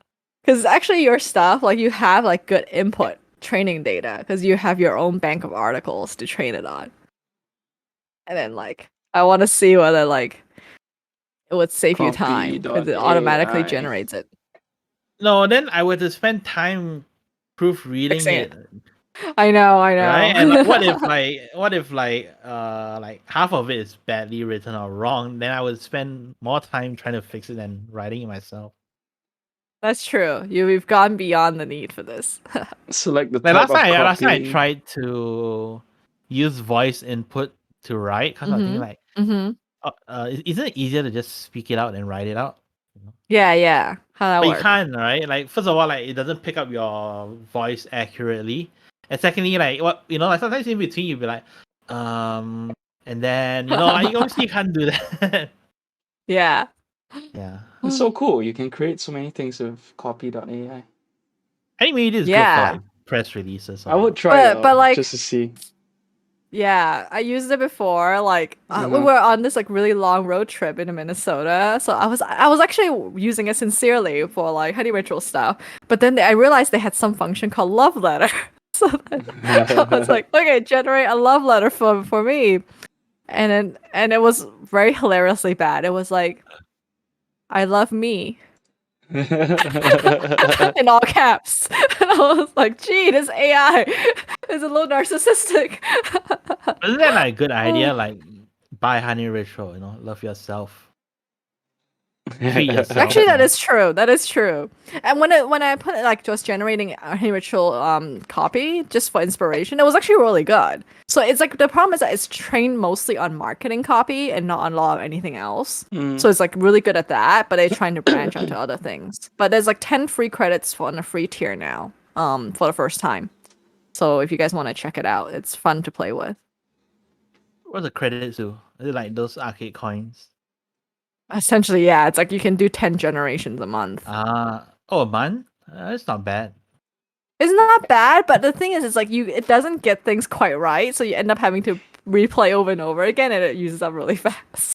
Because actually your stuff, like you have like good input training data because you have your own bank of articles to train it on. And then like I want to see whether like it would save you time because it automatically Copy.ai. generates it. No, then I would spend time proofreading Fixing it, I know. right? And like, what if like half of it is badly written or wrong? Then I would spend more time trying to fix it than writing it myself. That's true. We've gone beyond the need for this. Select the Like type of last time I copy. tried to use voice input to write because I was thinking like, isn't it easier to just speak it out and write it out? Yeah. How that But you work? can't, right? Like first of all, like it doesn't pick up your voice accurately, and secondly, like what like sometimes in between you'll be like, and then like obviously you can't do that. Yeah. Yeah, It's so cool. You can create so many things with copy.ai. I think maybe this is good for Yeah. like press releases. I would try it But out like just to see. yeah, I used it before. Like we were on this like really long road trip in Minnesota, so I was actually using it sincerely for like honey ritual stuff. But then I realized they had some function called love letter. So then I was like, okay, generate a love letter for me, and it was very hilariously bad. It was like, I love me in all caps. And I was like, gee, this AI is a little narcissistic. Isn't that like a good idea? Like buy honey ritual, love yourself. Treat yourself. Actually, that is true. That is true. And when I put it like just generating a ritual copy just for inspiration, it was actually really good. So it's like the problem is that it's trained mostly on marketing copy and not on a lot of anything else. So it's like really good at that, but they're trying to branch out to other things. But there's like 10 free credits on a free tier now, for the first time. So if you guys want to check it out, it's fun to play with. What's the credits do? Is it like those arcade coins? Essentially, yeah, it's like you can do 10 generations a month. A month? It's not bad. It's not bad, but the thing is, it's like it doesn't get things quite right, so you end up having to replay over and over again, and it uses up really fast.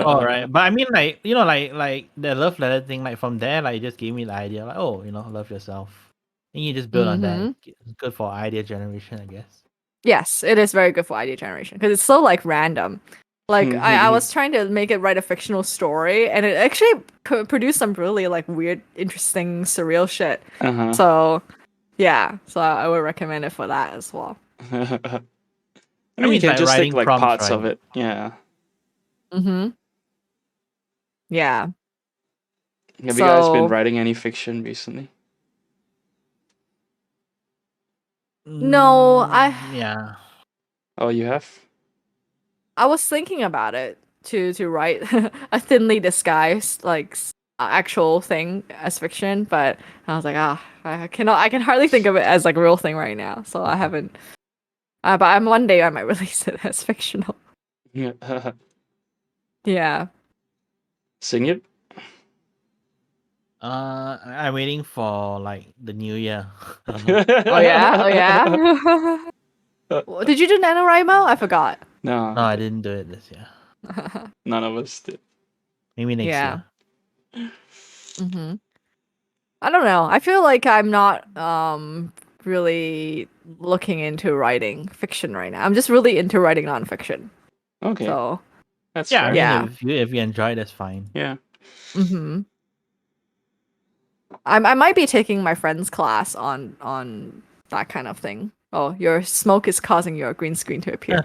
All right, but I mean, like like the love letter thing, like from there, like it just gave me the idea, like love yourself, and you just build on that. It's good for idea generation, I guess. Yes, it is very good for idea generation because it's so like random. Like I was trying to make it write a fictional story, and it actually produced some really like weird, interesting, surreal shit. So yeah, so I would recommend it for that as well. I mean, you can like just take writing like prompts, parts of right? it. Yeah. Yeah. Have you guys been So- writing any fiction recently? No, Yeah. Oh, you have? I was thinking about it to write a thinly disguised like actual thing as fiction, but I was like, I can hardly think of it as like a real thing right now, so I haven't. But one day I might release it as fictional. Yeah. Sing it? I'm waiting for like the new year. Oh yeah. Did you do NaNoWriMo? I forgot. No, No, I didn't do it this year. none of us did. Maybe next Yeah. year. I don't know. I feel like I'm not really looking into writing fiction right now. I'm just really into writing nonfiction. Okay, So that's Yeah, I fair. mean, Yeah. if you enjoy it, that's fine. Yeah. I might be taking my friend's class on that kind of thing. Oh, your smoke is causing your green screen to appear.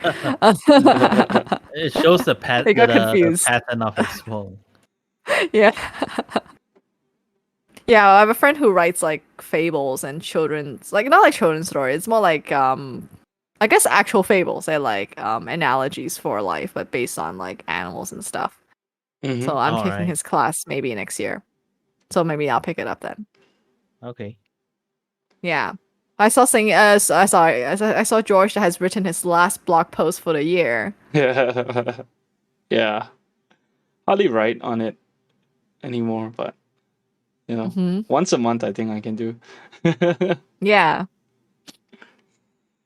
It shows the I got the confused. pattern of its smoke. Yeah. Yeah, I have a friend who writes like fables and children's like not like children's stories. It's more like I guess actual fables. They're like analogies for life, but based on like animals and stuff. So I'm taking Alright. his class maybe next year. So maybe I'll pick it up then. Okay. Yeah. I saw I saw George that has written his last blog post for the year. Yeah. Hardly write on it anymore, but once a month I think I can do. Yeah.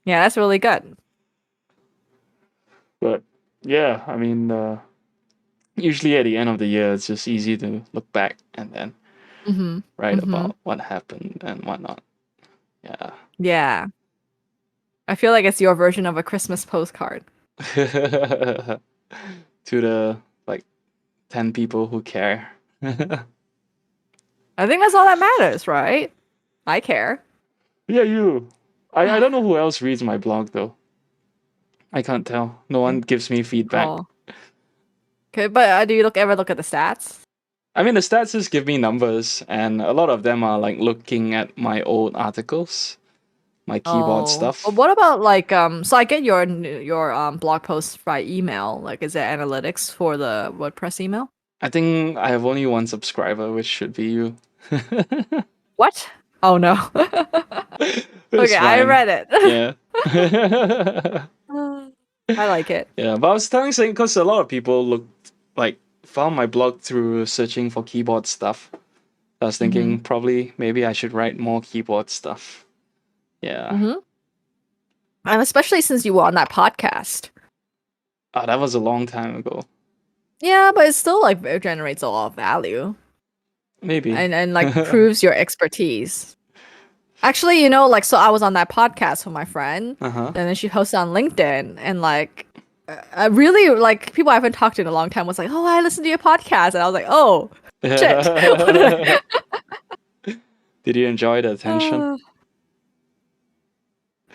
Yeah, that's really good. But yeah, I mean, usually at the end of the year, it's just easy to look back and then write about what happened and whatnot. Yeah. Yeah. I feel like it's your version of a Christmas postcard. To the like 10 people who care. I think that's all that matters, right? I care. Yeah, you. I don't know who else reads my blog though. I can't tell. No one gives me feedback. Oh. Okay, but do you ever look at the stats? I mean, the stats just give me numbers, and a lot of them are like looking at my old articles, my keyboard stuff. But what about like so I get your blog posts by email. Like is there analytics for the WordPress email? I think I have only one subscriber, which should be you. What? Oh no. It's Okay, I fine. read it. Yeah. I like it. Yeah, but I was saying because a lot of people found my blog through searching for keyboard stuff. I was thinking probably maybe I should write more keyboard stuff. Yeah. And especially since you were on that podcast. Oh, that was a long time ago. Yeah, but it still like it generates a lot of value. Maybe. And like proves your expertise. Actually, you know, like so I was on that podcast with my friend, and then she hosted on LinkedIn, and like I really like people I haven't talked to in a long time was like, oh, I listened to your podcast, and I was like, oh, shit. Did you enjoy the attention?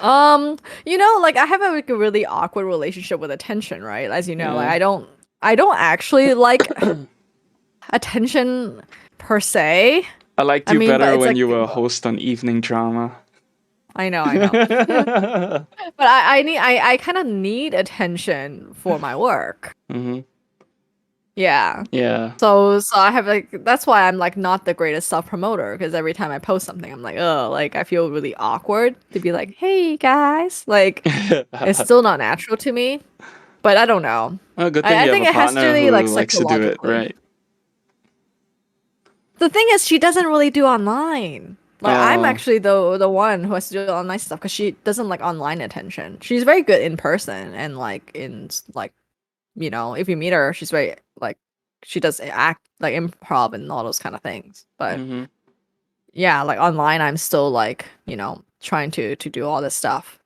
You know, like I have a really awkward relationship with attention, right? As you know, like Yeah. I don't actually like attention per se. I liked I you mean, but better it's when like- you were a host on evening drama. I know. But I kind of need attention for my work. Yeah. Yeah. So I have like that's why I'm like not the greatest self promoter because every time I post something I'm like, oh, like I feel really awkward to be like, hey guys, like it's still not natural to me. But I don't know. Well, good thing I you think have a it has to partner be who like likes to do it, psychologically. right? The thing is, she doesn't really do online. Like I'm Oh. actually the one who has to do online stuff because she doesn't like online attention. She's very good in person and like in like, you know, if you meet her, she's very like she does act like improv and all those kind of things. But yeah, like online, I'm still like you know trying to do all this stuff.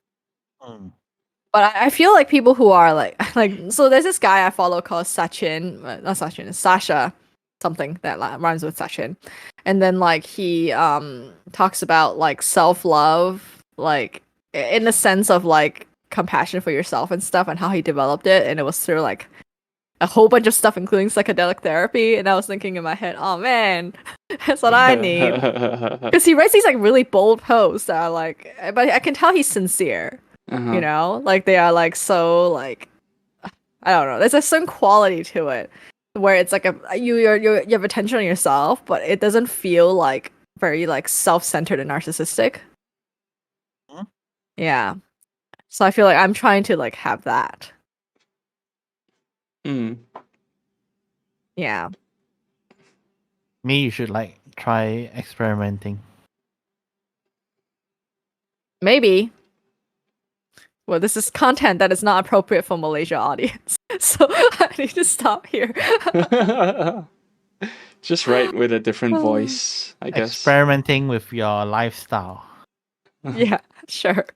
But I feel like people who are like so there's this guy I follow called Sachin, not Sachin, it's Sasha, something that rhymes with Sachin, and then like he talks about like self-love, like in the sense of like compassion for yourself and stuff, and how he developed it, and it was through like a whole bunch of stuff, including psychedelic therapy, and I was thinking in my head, oh man, that's what I need, because he writes these like really bold posts that are like, but I can tell he's sincere. You know, like they are like so like I don't know. There's a certain quality to it where it's like you have attention on yourself, but it doesn't feel like very like self-centered and narcissistic. Yeah. So I feel like I'm trying to like have that. Yeah. Me, you should like try experimenting. Maybe. Well, this is content that is not appropriate for Malaysia audience. So I need to stop here. Just write with a different voice, I guess. Experimenting with your lifestyle. Yeah, sure.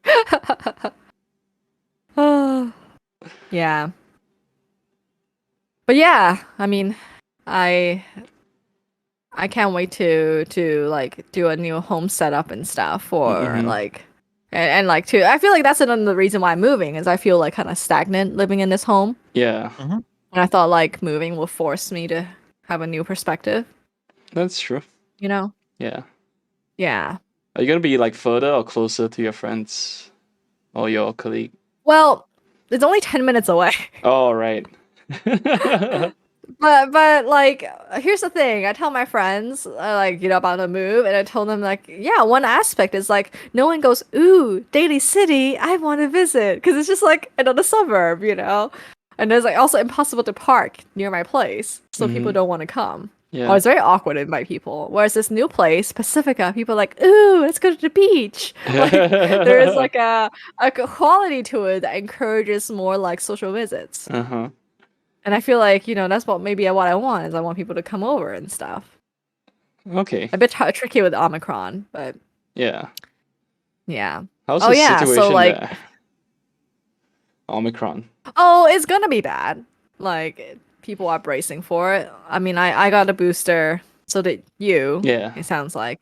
Yeah. But yeah, I mean, I can't wait to like do a new home setup and stuff or like and like to I feel like that's another reason why I'm moving is I feel like kind of stagnant living in this home. Yeah. And I thought like moving will force me to have a new perspective, That's true. you know? Yeah. Yeah. Are you gonna be like further or closer to your friends or your colleague? Well, it's only 10 minutes away. Oh, right. But like here's the thing. I tell my friends like you know about the move, and I told them like yeah, one aspect is like no one goes ooh Daly City, I want to visit because it's just like another suburb, you know. And there's like also impossible to park near my place, so people don't want to come. Yeah. Oh, it's very awkward to invite people. Whereas this new place, Pacifica, people are like ooh let's go to the beach. Like there is like a quality to it that encourages more like social visits. And I feel like, you know, that's what I want is I want people to come over and stuff. Okay. A bit tricky with Omicron, but Yeah. Yeah. How's Oh the yeah. So situation like, there? Omicron. oh, it's gonna be bad. Like people are bracing for it. I mean, I got a booster. So did you. Yeah. It sounds like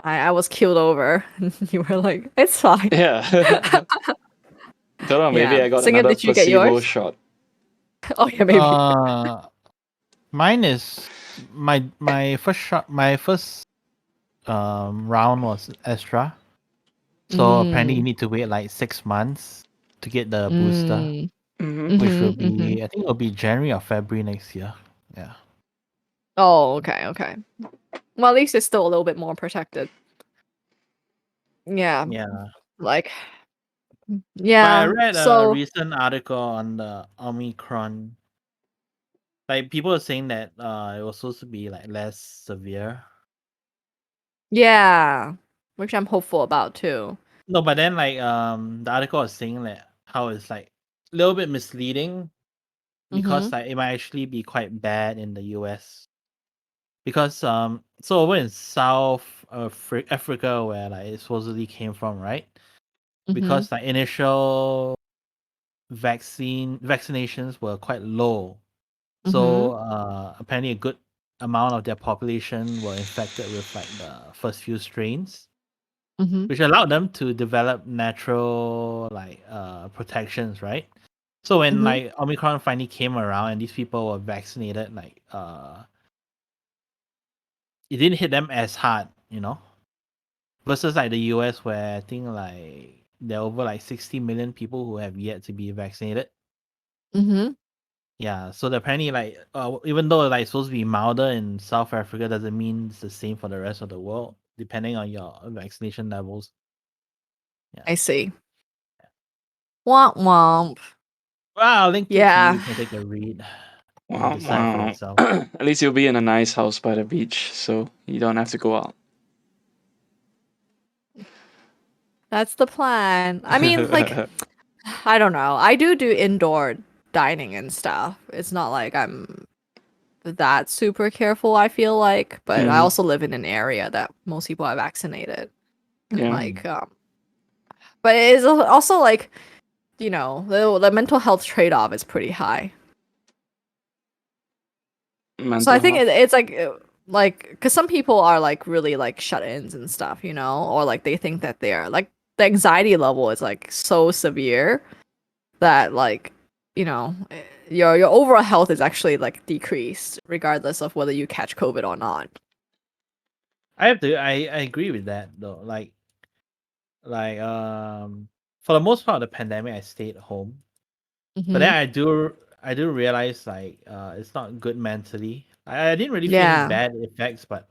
I was killed over. You were like, it's fine. Yeah. Don't know, maybe Yeah. I got Singer, another did you get placebo yours? shot. Oh yeah, maybe. Mine is my first shot. My first round was extra. So apparently you Mm, need to wait like 6 months to get the booster, mm, Mm-hmm. which will mm-hmm. be I think it'll be January or February next year. Yeah. Oh, okay, okay. Well, at least it's still a little bit more protected. Yeah, Yeah. like, But I yeah. read a So, recent article on the Omicron. Like people are saying that it was supposed to be like less severe. yeah, which I'm hopeful about too. No, but then like the article was saying that how it's like a little bit misleading Mm-hmm. because like it might actually be quite bad in the US. Because so over in South Africa where like it supposedly came from, right? Mm-hmm. Because like initial vaccinations were quite low. Mm-hmm. So apparently a good amount of their population were infected with like the first few strains, Mm-hmm. which allowed them to develop natural like protections, right? So when Mm-hmm. like Omicron finally came around and these people were vaccinated, like it didn't hit them as hard, you know, versus like the US where I think like there are over like 60 million people who have yet to be vaccinated. Mm-hmm. Yeah, so apparently like even though like it's supposed to be milder in South Africa doesn't mean it's the same for the rest of the world, depending on your vaccination levels. Yeah. I see. Womp womp. Well, I'll link it to you. Yeah, You can take a read and Wow, decide for wow. yourself. At least you'll be in a nice house by the beach, so you don't have to go out. that's the plan. I mean, like, I don't know. I do indoor dining and stuff. It's not like I'm that super careful, I feel like, but I Hmm. also live in an area that most people are vaccinated. And Yeah, like, but it is also like, you know, the mental health trade-off is pretty high. So I mental think health. it's like, because some people are like really like shut-ins and stuff, you know, or like they think that they're like the anxiety level is like so severe that like, you know, your overall health is actually like decreased regardless of whether you catch COVID or not. I agree with that though. Like for the most part of the pandemic I stayed home. But Mm-hmm. then I do realize like it's not good mentally. I didn't really feel any Yeah. bad effects, but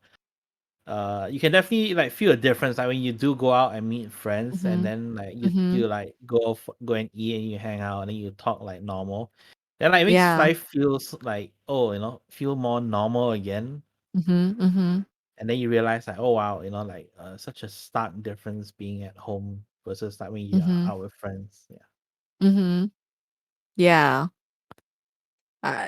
you can definitely like feel a difference like when you do go out and meet friends and Mm-hmm. then like Mm-hmm. you like go and eat and you hang out and then you talk like normal. Then like it makes Yeah. life feels like, oh, you know, feel more normal again. Mm-hmm. Mm-hmm. And then you realize like, oh wow, you know, like such a stark difference being at home versus like when you're Mm-hmm. out with friends. Yeah. Mm-hmm. Yeah.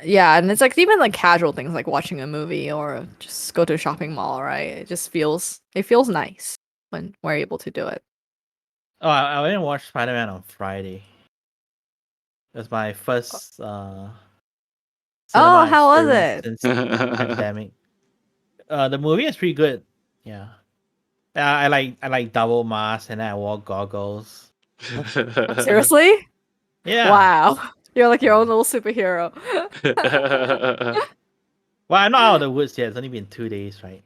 Yeah, and it's like even like casual things like watching a movie or just go to a shopping mall, right? It feels nice when we're able to do it. Oh, I went and watched Spider-Man on Friday. That's my first Oh, cinema how was experience it? since pandemic. The movie is pretty good. Yeah. I like double mask and then I wore goggles. Seriously? Yeah. Wow. You're like your own little superhero. Well, I'm not out of the woods yet. It's only been 2 days, right?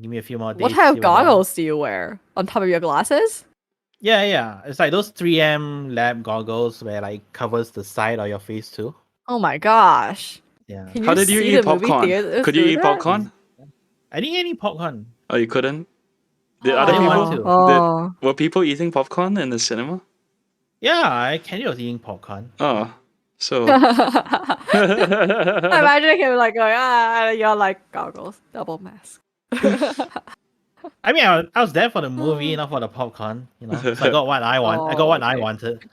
Give me a few more What days to type see of whether. goggles do you wear on top of your glasses? Yeah, yeah. It's like those 3M lab goggles where like covers the side of your face too. Oh my gosh. Yeah. Can How you did you see eat the movie popcorn? theater Could you through eat that? popcorn? I didn't eat any popcorn. Oh, you couldn't? Did I other didn't want people Oh, to. did oh. were people eating popcorn in the cinema? Yeah, Kenny was eating popcorn. Oh, so Imagine him like going, you're like goggles, double mask. I mean, I was there for the movie, not for the popcorn, you know. So I got what I want. I got Oh, what I okay. wanted.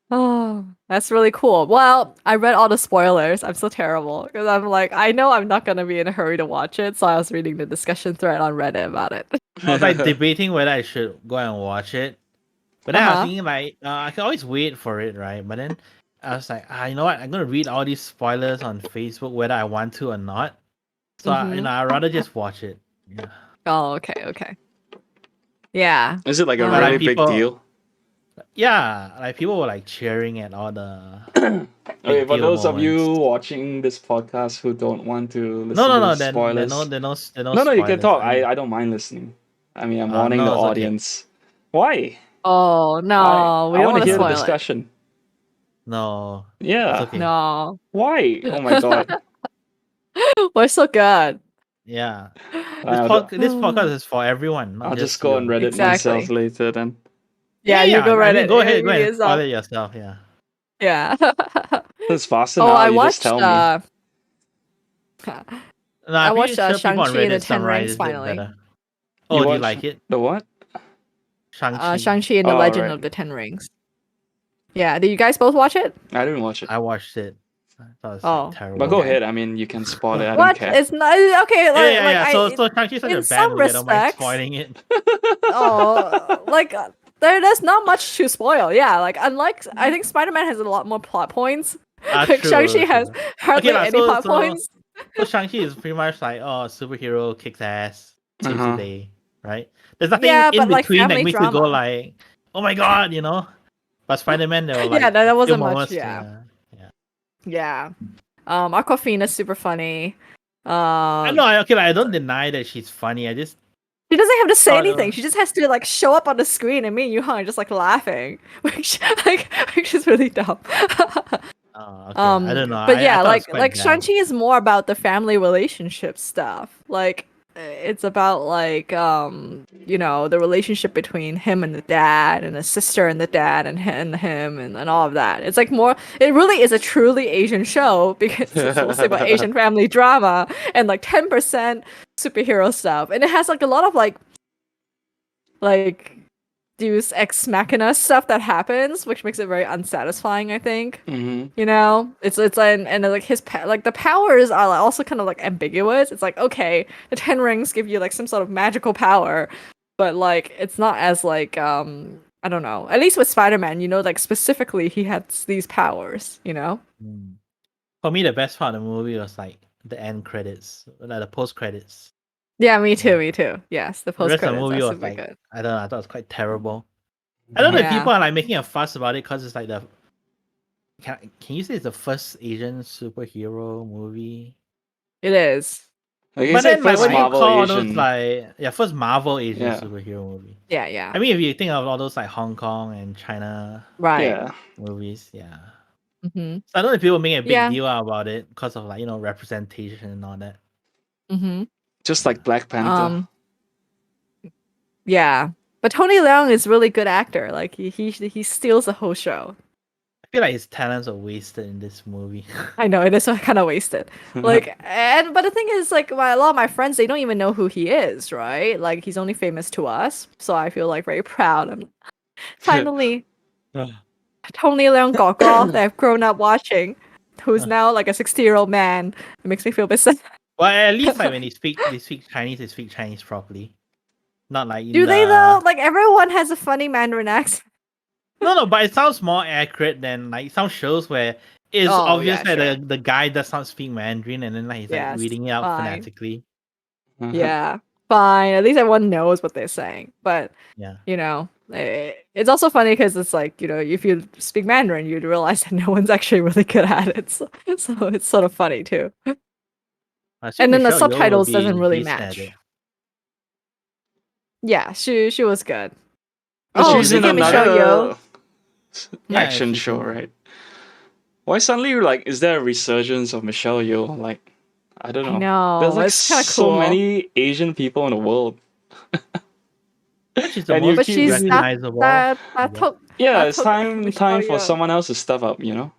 Oh, that's really cool. Well, I read all the spoilers. I'm so terrible because I'm like, I know I'm not gonna be in a hurry to watch it, so I was reading the discussion thread on Reddit about it. I was like debating whether I should go and watch it, but then I was Uh-huh. thinking like I can always wait for it, right? But then I was like, you know what? I'm gonna read all these spoilers on Facebook whether I want to or not. So Mm-hmm. I'd rather just watch it. Yeah. Oh, okay, okay. Yeah. Is it like a But really like big people, deal? yeah, like people were like cheering at all the Okay, big for deal those of you moments. watching this podcast who don't want to No, listen no, to the no. Then spoilers, they're no no, you can spoilers. talk. I mean, I don't mind listening. I mean, I'm warning the no, it's okay. audience. Why? Oh I no, we I don't want to want to hear the spoil it. discussion. No, it's Yeah. okay. No. Why? Oh my god. We're so good. Yeah, I'll, this podcast is for everyone, not I'll just just go on you. Reddit myself Exactly. later then. Yeah, Yeah, you yeah. go I read mean, it. go ahead, go Read and spoil yourself. it yourself. Yeah. Yeah. It's faster Oh, now. I You just watched tell me. No, I I'm watched pretty sure people on Shang-Chi and the Reddit Ten Rings summarized it finally. better. You Oh, do you watch like it? the what? Shang-Chi. Shang-Chi and the Oh, Legend right. of the Ten Rings. Yeah, did you guys both watch it? I didn't watch it. I watched it. I thought it was Oh, like terrible. But go okay. ahead. I mean, you can spoil it. I don't What? care. It's not okay. Yeah, Like, yeah, like yeah. I, So Shang-Chi's such a in bad some movie. I don't mind respects, spoiling it. oh, like there's not much to spoil. Yeah, like unlike I think Spider-Man has a lot more plot points. Like Shang-Chi True, has true. hardly lah, any plot points. so Shang-Chi is pretty much like, oh, superhero kicks ass, saves the Uh-huh. day, right? There's nothing Yeah, in but like between that family makes you go drama. like, oh my god, you know? But Spider-Man, there were Yeah, like that few wasn't much. moments, Yeah, yeah. yeah. Aquafina's super funny. I Um, know, okay, like, I don't deny that she's funny. I just She doesn't have to say thought, anything. She just has to like show up on the screen, and me and Yuhan are just like laughing, which is really dumb. okay, I don't know. But I yeah, thought it was like quite bad. Shang-Chi is more about the family relationship stuff. Like it's about like you know, the relationship between him and the dad and the sister and the dad and him and all of that. It's like more it really is a truly Asian show because it's mostly about Asian family drama and like 10% superhero stuff. And it has like a lot of like Deus Ex Machina stuff that happens, which makes it very unsatisfying, I think. Mm-hmm. You know, it's and like like the powers are like also kind of like ambiguous. It's like okay, the Ten Rings give you like some sort of magical power, but like it's not as like I don't know. At least with Spider-Man, you know, like specifically he has these powers. You know. Mm. For me, the best part of the movie was like the end credits, like the post credits. Yeah, me too. Me too. Yes, the The post rest of the credits are movie was super like, good. I don't know, I thought it was quite terrible. I don't know if Yeah. people are like making a fuss about it because it's like the can you say it's the first Asian superhero movie? It is. Like you But say, then like first what do you Marvel call all those Asian. first Marvel Asian Yeah. superhero movie? Yeah. Yeah. I mean, if you think of all those like Hong Kong and China Right. Yeah. movies, yeah. Mm-hmm. So I don't know if people make a big Yeah. deal about it because of like representation and all that. Mm-hmm. Just like Black Panther. Yeah. But Tony Leung is really good actor. Like he steals the whole show. I feel like his talents are wasted in this movie. I know it is kind of wasted. Like but the thing is like a lot of my friends they don't even know who he is, right? Like he's only famous to us. So I feel like very proud. I'm finally Tony Leung Gokgo that I've grown up watching, who's now like a 60-year-old man. It makes me feel a bit sad. Well, at least like when they speak Chinese, they speak Chinese properly. Not like in Do they the- though? Like everyone has a funny Mandarin accent. No, but it sounds more accurate than like some shows where it's Oh, obvious yeah, that sure. the guy does not speak Mandarin and then like he's like Yes, reading it out fine. phonetically. Yeah, fine. At least everyone knows what they're saying. But Yeah. you know, it's also funny because it's like you know, if you speak Mandarin, you'd realize that no one's actually really good at it. So it's sort of funny too. I assume And then the Michelle Yeoh will subtitles be doesn't really decent at match. it. Yeah, she was good. But Oh, she's in speaking of Michelle another Yeah, action she's show, in- right? Why suddenly like is there a resurgence of Michelle Yeoh? Like I don't know. I know, There's like it's kinda so cool. many Asian people in the world. She's the And you most But keep she's not recognizable. that Yeah, that it's took time Michelle for Yeoh. someone else to step up, you know?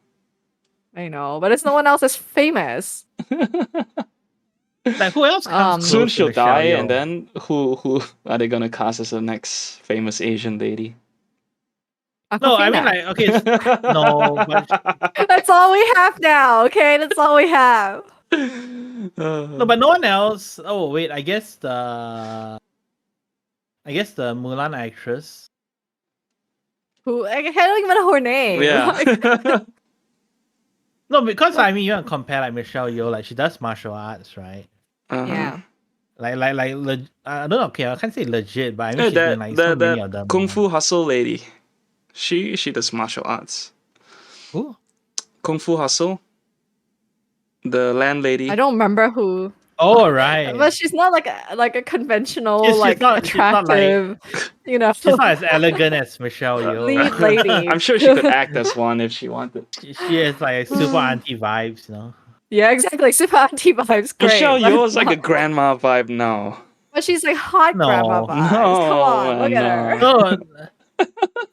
I know, but it's no one else as famous. Like who else comes Soon close to she'll Michelle die, Yeoh? and then who are they gonna cast as the next famous Asian lady? No, I mean Aquafina. like okay, no, but That's all we have now. Okay, that's all we have. no, but no one else. Oh wait, I guess the Mulan actress. Who I don't even know her name. Like, yeah. No, because I mean you want to compare like Michelle Yeoh, like she does martial arts, right? Uh-huh. yeah. I don't know. Okay, I can't say legit, but I mean Yeah, she's been like so many of that them. Kung Fu Hustle lady. She does martial arts. Who? Kung Fu Hustle. The landlady. I don't remember who. Oh right. But she's not like a conventional, She's like not like attractive, she's not as elegant as Michelle lead Yeoh. lady. I'm sure she could act as one if she wanted. She has like super auntie vibes, you know. Yeah, exactly. Super auntie vibes, great. Michelle but Yeoh is like a not- grandma vibe now. But she's like hot grandma No. vibes. Come on, look at her. No,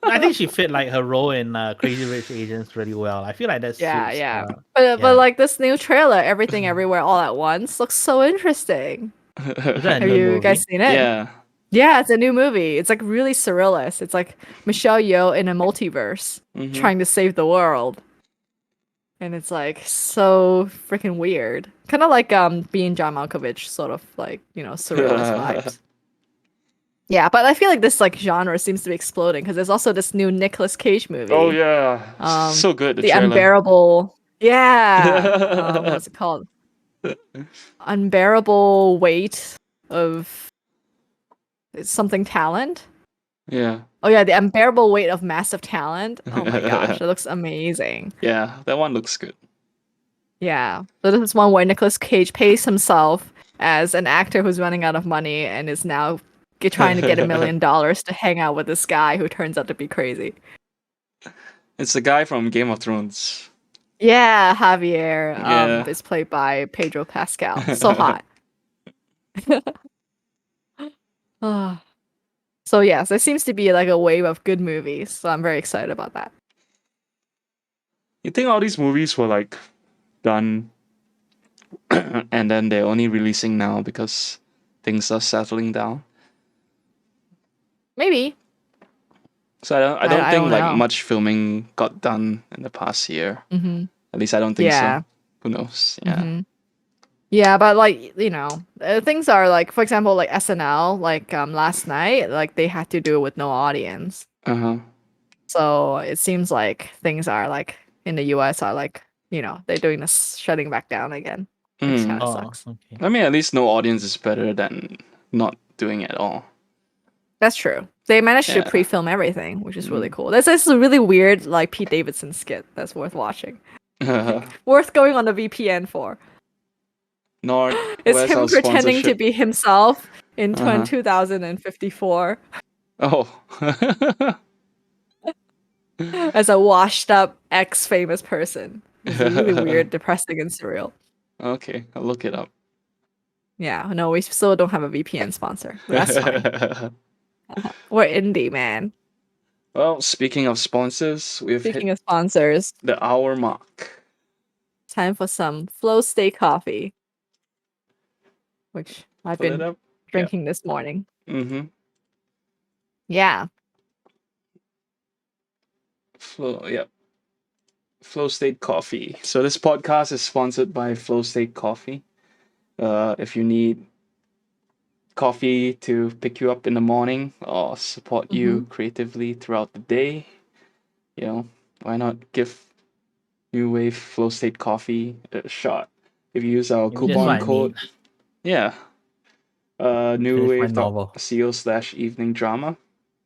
I think she fit like her role in Crazy Rich Asians really well. I feel like that Yeah, suits. yeah. Yeah. But like this new trailer, Everything Everywhere All at Once, looks so interesting. Is that a Have new you movie? guys seen it? Yeah. Yeah, it's a new movie. It's like really surrealist. It's like Michelle Yeoh in a multiverse Mhm. trying to save the world. And it's like so freaking weird. Kind of like being John Malkovich, sort of like, surrealist vibes. Yeah, but I feel like this like genre seems to be exploding because there's also this new Nicolas Cage movie. Oh yeah. So good. The trailer. Unbearable. Yeah. What's it called? Unbearable Weight of something talent. Yeah. Oh yeah, the unbearable weight of massive talent. Oh my gosh, it looks amazing. Yeah. That one looks good. Yeah. So this is one where Nicolas Cage pays himself as an actor who's running out of money and is now trying to get $1 million to hang out with this guy who turns out to be crazy. It's the guy from Game of Thrones. Yeah, Javier Yeah. is played by Pedro Pascal. So hot. Ah. So yes, there seems to be like a wave of good movies. So I'm very excited about that. You think all these movies were like done and then they're only releasing now because things are settling down? Maybe. So I I don't think don't like know. much filming got done in the past year. Mm-hmm. At least I don't think Yeah. so. Who knows? Yeah. Mm-hmm. Yeah, but like things are like, for example, like SNL, like last night, like they had to do it with no audience. Uh-huh. So it seems like things are like in the US are like they're doing this shutting back down again, which Mm. kind of Oh, sucks. okay. I mean, at least no audience is better than not doing it at all. That's true. They managed to Yeah. pre-film everything, which is really cool. There's this really weird like Pete Davidson skit that's worth watching, worth going on a VPN for. Nord, It's where's him our pretending to sponsorship? be himself in Uh-huh. 2054 Oh. as a washed-up ex-famous person. It's really weird, depressing, and surreal. Okay, I'll look it up. Yeah, no, we still don't have a VPN sponsor, but that's fine. We're indie, man. Well, speaking of sponsors, we've Speaking hit of sponsors, the hour mark. time for some Flow Stay coffee, which I've Pull it been up. drinking this morning. Mm-hmm. Yeah. Flow State Coffee. So this podcast is sponsored by Flow State Coffee. If you need coffee to pick you up in the morning or support you creatively throughout the day, why not give New Wave Flow State Coffee a shot? If you use our Maybe that's coupon what I code, need. yeah, Finish my novel. newwave.co/evening drama,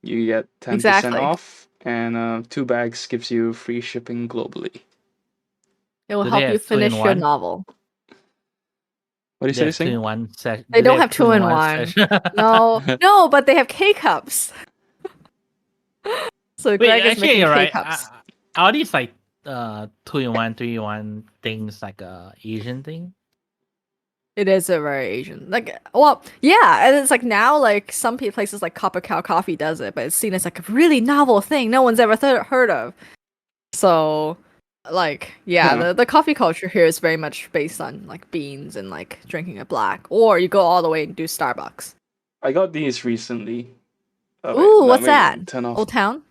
you get 10% Exactly. off, and 2 bags gives you free shipping globally. It will Do help they you have finish your 2-in-1? novel. What do you They say, have Sing? 2-in-1 session. They don't have 2-in-1. No, but they have K-cups. So Wait, Greg is actually, making you're right. K-cups. Are these like 2-in-1, 3-in-1 things like a Asian thing? It is a very Asian, well, yeah, and it's like now, like some places like Copper Cow Coffee does it, but it's seen as like a really novel thing no one's ever heard of. So, like, yeah, Huh. the coffee culture here is very much based on like beans and like drinking it black, or you go all the way and do Starbucks. I got these recently. Ooh, what's maybe that? Turn off. Old Town?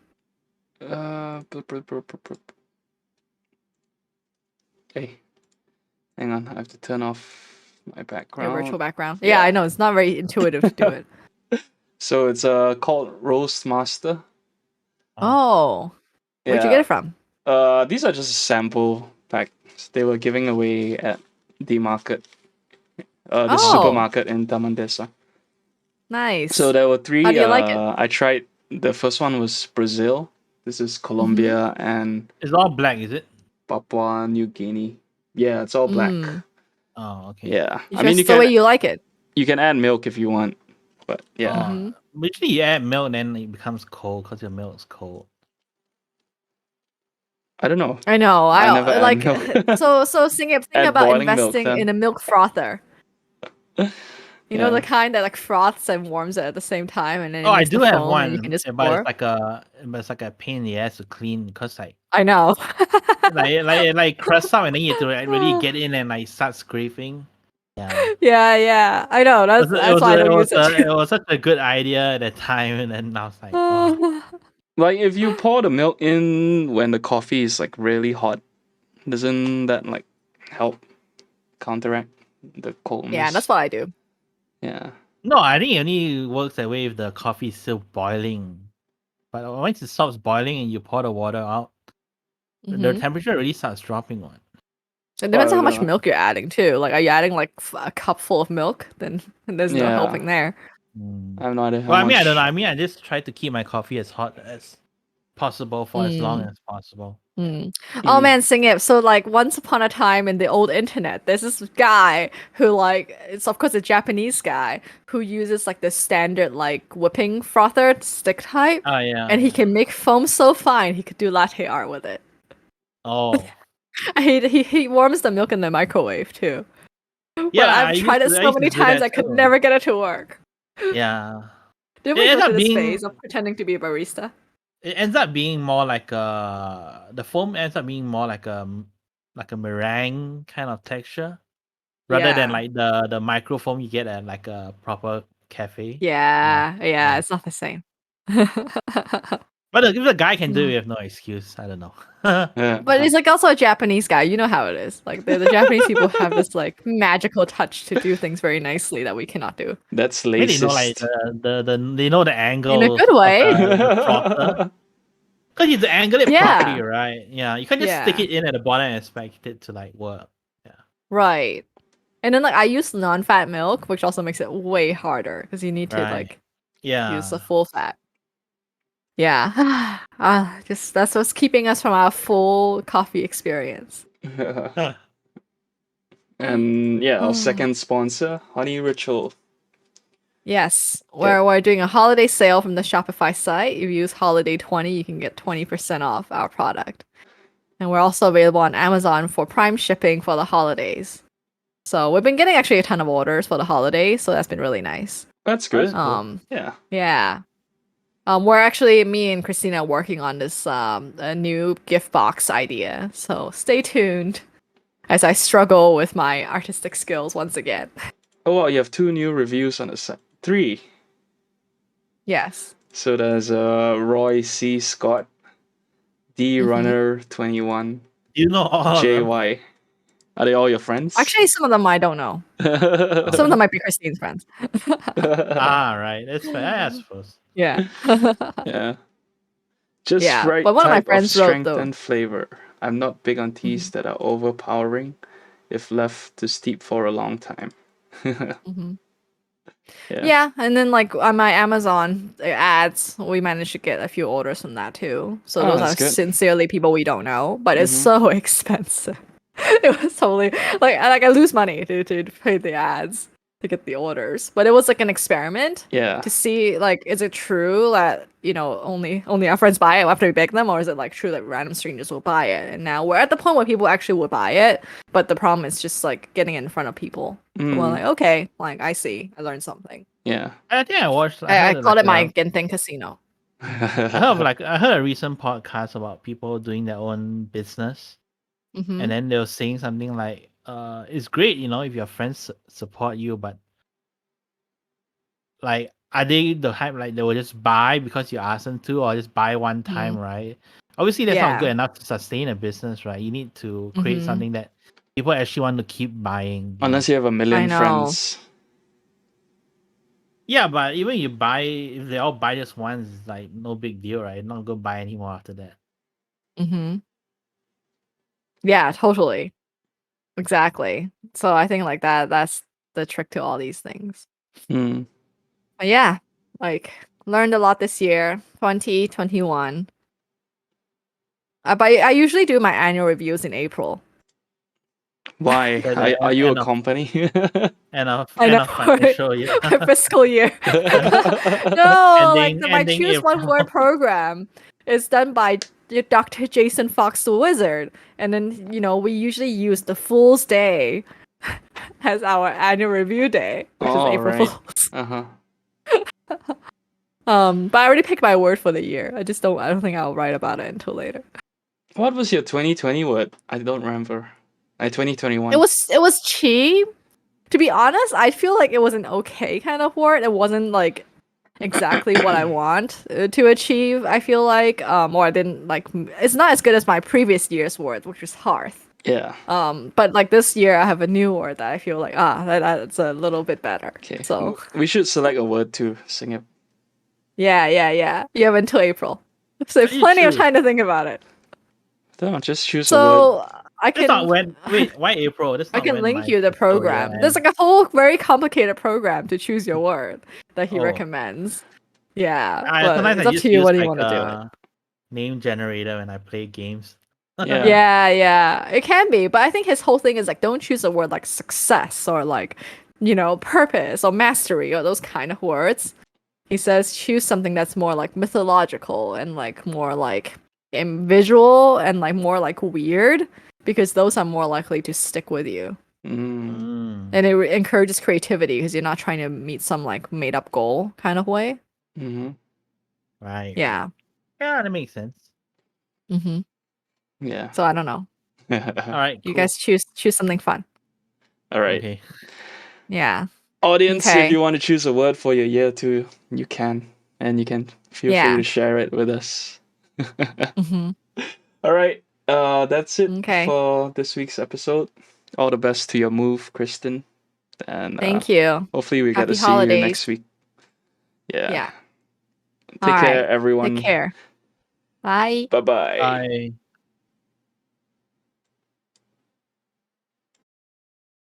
Hey, hang on. I have to turn off my Your background. virtual background. Yeah, I know it's not very intuitive to do it. So it's called Roast Master. Oh, where'd you get it from? These are just sample packs. They were giving away at the market, the supermarket in Taman Desa. Nice. So there were three. How do you like it? I tried. The first one was Brazil. This is Colombia and It's all black, is it? Papua New Guinea. Yeah, it's all black. Oh, okay. Yeah, It's just the way you like it. You can add milk if you want, but yeah. Oh, usually you add milk, then it becomes cold because your milk is cold. I don't know. I know. I never add like milk. so think Add about boiling milk, investing then. in a milk frother. You know, Yeah. the kind that like froths and warms it at the same time, and then it Oh, I makes do the have foam and you one, can just but pour. it's like a pain in the ass to clean because like I know. it like crusts up and then you have to like, really get in and like start scraping. Yeah. Yeah. I know. That's why I don't use it. It was such a good idea at the time, and then I was like, oh. Like if you pour the milk in when the coffee is like really hot, doesn't that like help counteract the coldness? Yeah, that's what I do. Yeah. No, I think it only works that way if the coffee is still boiling. But once it stops boiling and you pour the water out, the temperature really starts dropping on. It depends on how don't much know. milk you're adding too. Like, are you adding like a cup full of milk? Then there's no Yeah. helping there. I have no idea how Well, I mean, much. I don't know. I mean, I just try to keep my coffee as hot as possible for as long as possible. Oh man, sing it. So like once upon a time in the old internet, there's this guy who like it's of course a Japanese guy who uses like the standard like whipping frother stick type. Oh yeah. And he can make foam so fine he could do latte art with it. Oh. He warms the milk in the microwave too. Yeah, But I've tried it so many times I could never get it to work. Yeah. Did we go through this phase of pretending to be a barista? It ends up being more like the foam ends up being more like a meringue kind of texture rather than like the micro foam you get at like a proper cafe. Yeah, it's not the same. But if the guy can do it, we have no excuse. I don't know. But he's like also a Japanese guy. You know how it is. Like the Japanese people have this like magical touch to do things very nicely that we cannot do. That's Maybe racist. they know like they know the angle In a good way. Because you have to angle it properly, right? Yeah, you can't just stick it in at the bottom and expect it to like work. Yeah. Right. And then like I use non-fat milk, which also makes it way harder because you need to like use the full fat. Yeah. Just that's what's keeping us from our full coffee experience. And yeah, our second sponsor, Honey Ritual. Yes, we're doing a holiday sale from the Shopify site. If you use Holiday 20, you can get 20% off our product. And we're also available on Amazon for Prime shipping for the holidays. So we've been getting actually a ton of orders for the holidays, so that's been really nice. That's good. Yeah. We're actually, me and Christina, working on this a new gift box idea. So stay tuned as I struggle with my artistic skills once again. Oh wow, you have 2 new reviews on the site. 3. Yes. So there's Roy C. Scott, D Runner 21. You know all JY. Are they all your friends? Actually, some of them I don't know. Some of them might be Christine's friends. Right. That's fair, I suppose. Yeah. Yeah. Just right but one of my type friends of strength wrote, and flavor. I'm not big on teas that are overpowering if left to steep for a long time. Yeah, and then like on my Amazon ads, we managed to get a few orders from that too. So those are sincerely people we don't know, but it's so expensive. It was totally like I lose money to pay the ads to get the orders, but it was like an experiment. Yeah. To see like is it true that only our friends buy it after we beg them, or is it like true that random strangers will buy it? And now we're at the point where people actually will buy it, but the problem is just like getting it in front of people. So we're like, okay, like I see, I learned something. Yeah. I think I watched. I called it my Genting Casino. I heard a recent podcast about people doing their own business, and then they were saying something like, "It's great, if your friends support you, but like are they the hype like they will just buy because you ask them to, or just buy one time, right? Obviously, that's not Yeah. good enough to sustain a business, right? You need to create Mhm. something that people actually want to keep buying. Unless you have a million know. friends. Yeah, but even you buy, if they all buy just once, it's like no big deal, right? Not gonna buy anymore after that. Mhm. Yeah, totally. Exactly. So I think like that's the trick to all these things. Mm. But yeah, like learned a lot this year, 2021. But I usually do my annual reviews in April. Why? So the Are you a end of company? end of I end know of financial year, my fiscal year. No, like my ending Choose One April. Word program is done by Dr. Jason Fox the Wizard. And then, we usually use the Fool's Day as our annual review day, which is Oh, April right. Fool's. Uh-huh. But I already picked my word for the year. I don't think I'll write about it until later. What was your 2020 word? I don't remember. 2021. It was cheap. To be honest, I feel like it was an okay kind of word. It wasn't like exactly what I want to achieve. I feel like, or I didn't like. It's not as good as my previous year's word, which was hearth. Yeah. But like this year, I have a new word that I feel like that's a little bit better. Okay. So We should select a word to sing it. yeah. You have until April, so You plenty of choose. time to think about it. Don't just choose a word. So I That's not can when. Wait, why April? That's I not can when link my you the fiscal year program. ends. There's like a whole very complicated program to choose your word that he Oh. recommends. Yeah, but Sometimes it's I up just to you use what you like want to do it. a name generator when I play games. Yeah. Yeah, it can be, but I think his whole thing is like don't choose a word like success or like, purpose or mastery or those kind of words. He says choose something that's more like mythological and like more like visual and like more like weird because those are more likely to stick with you. Mm. And it encourages creativity because you're not trying to meet some like made up goal kind of way. Mm-hmm. Right. Yeah. Yeah, that makes sense. Mm-hmm. Yeah. So I don't know. All right. You Cool. guys choose something fun. All right. Okay. Yeah. Audience, if Okay. you want to choose a word for your year too, you can. And you can feel free Yeah. to share it with us. Mm-hmm. All right. That's it Okay. for this week's episode. All the best to your move, Kristen. And Thank you. hopefully we get Happy to see you holidays. next week. Yeah. Yeah. Take All care, right. everyone. Take care. Bye. Bye-bye. Bye.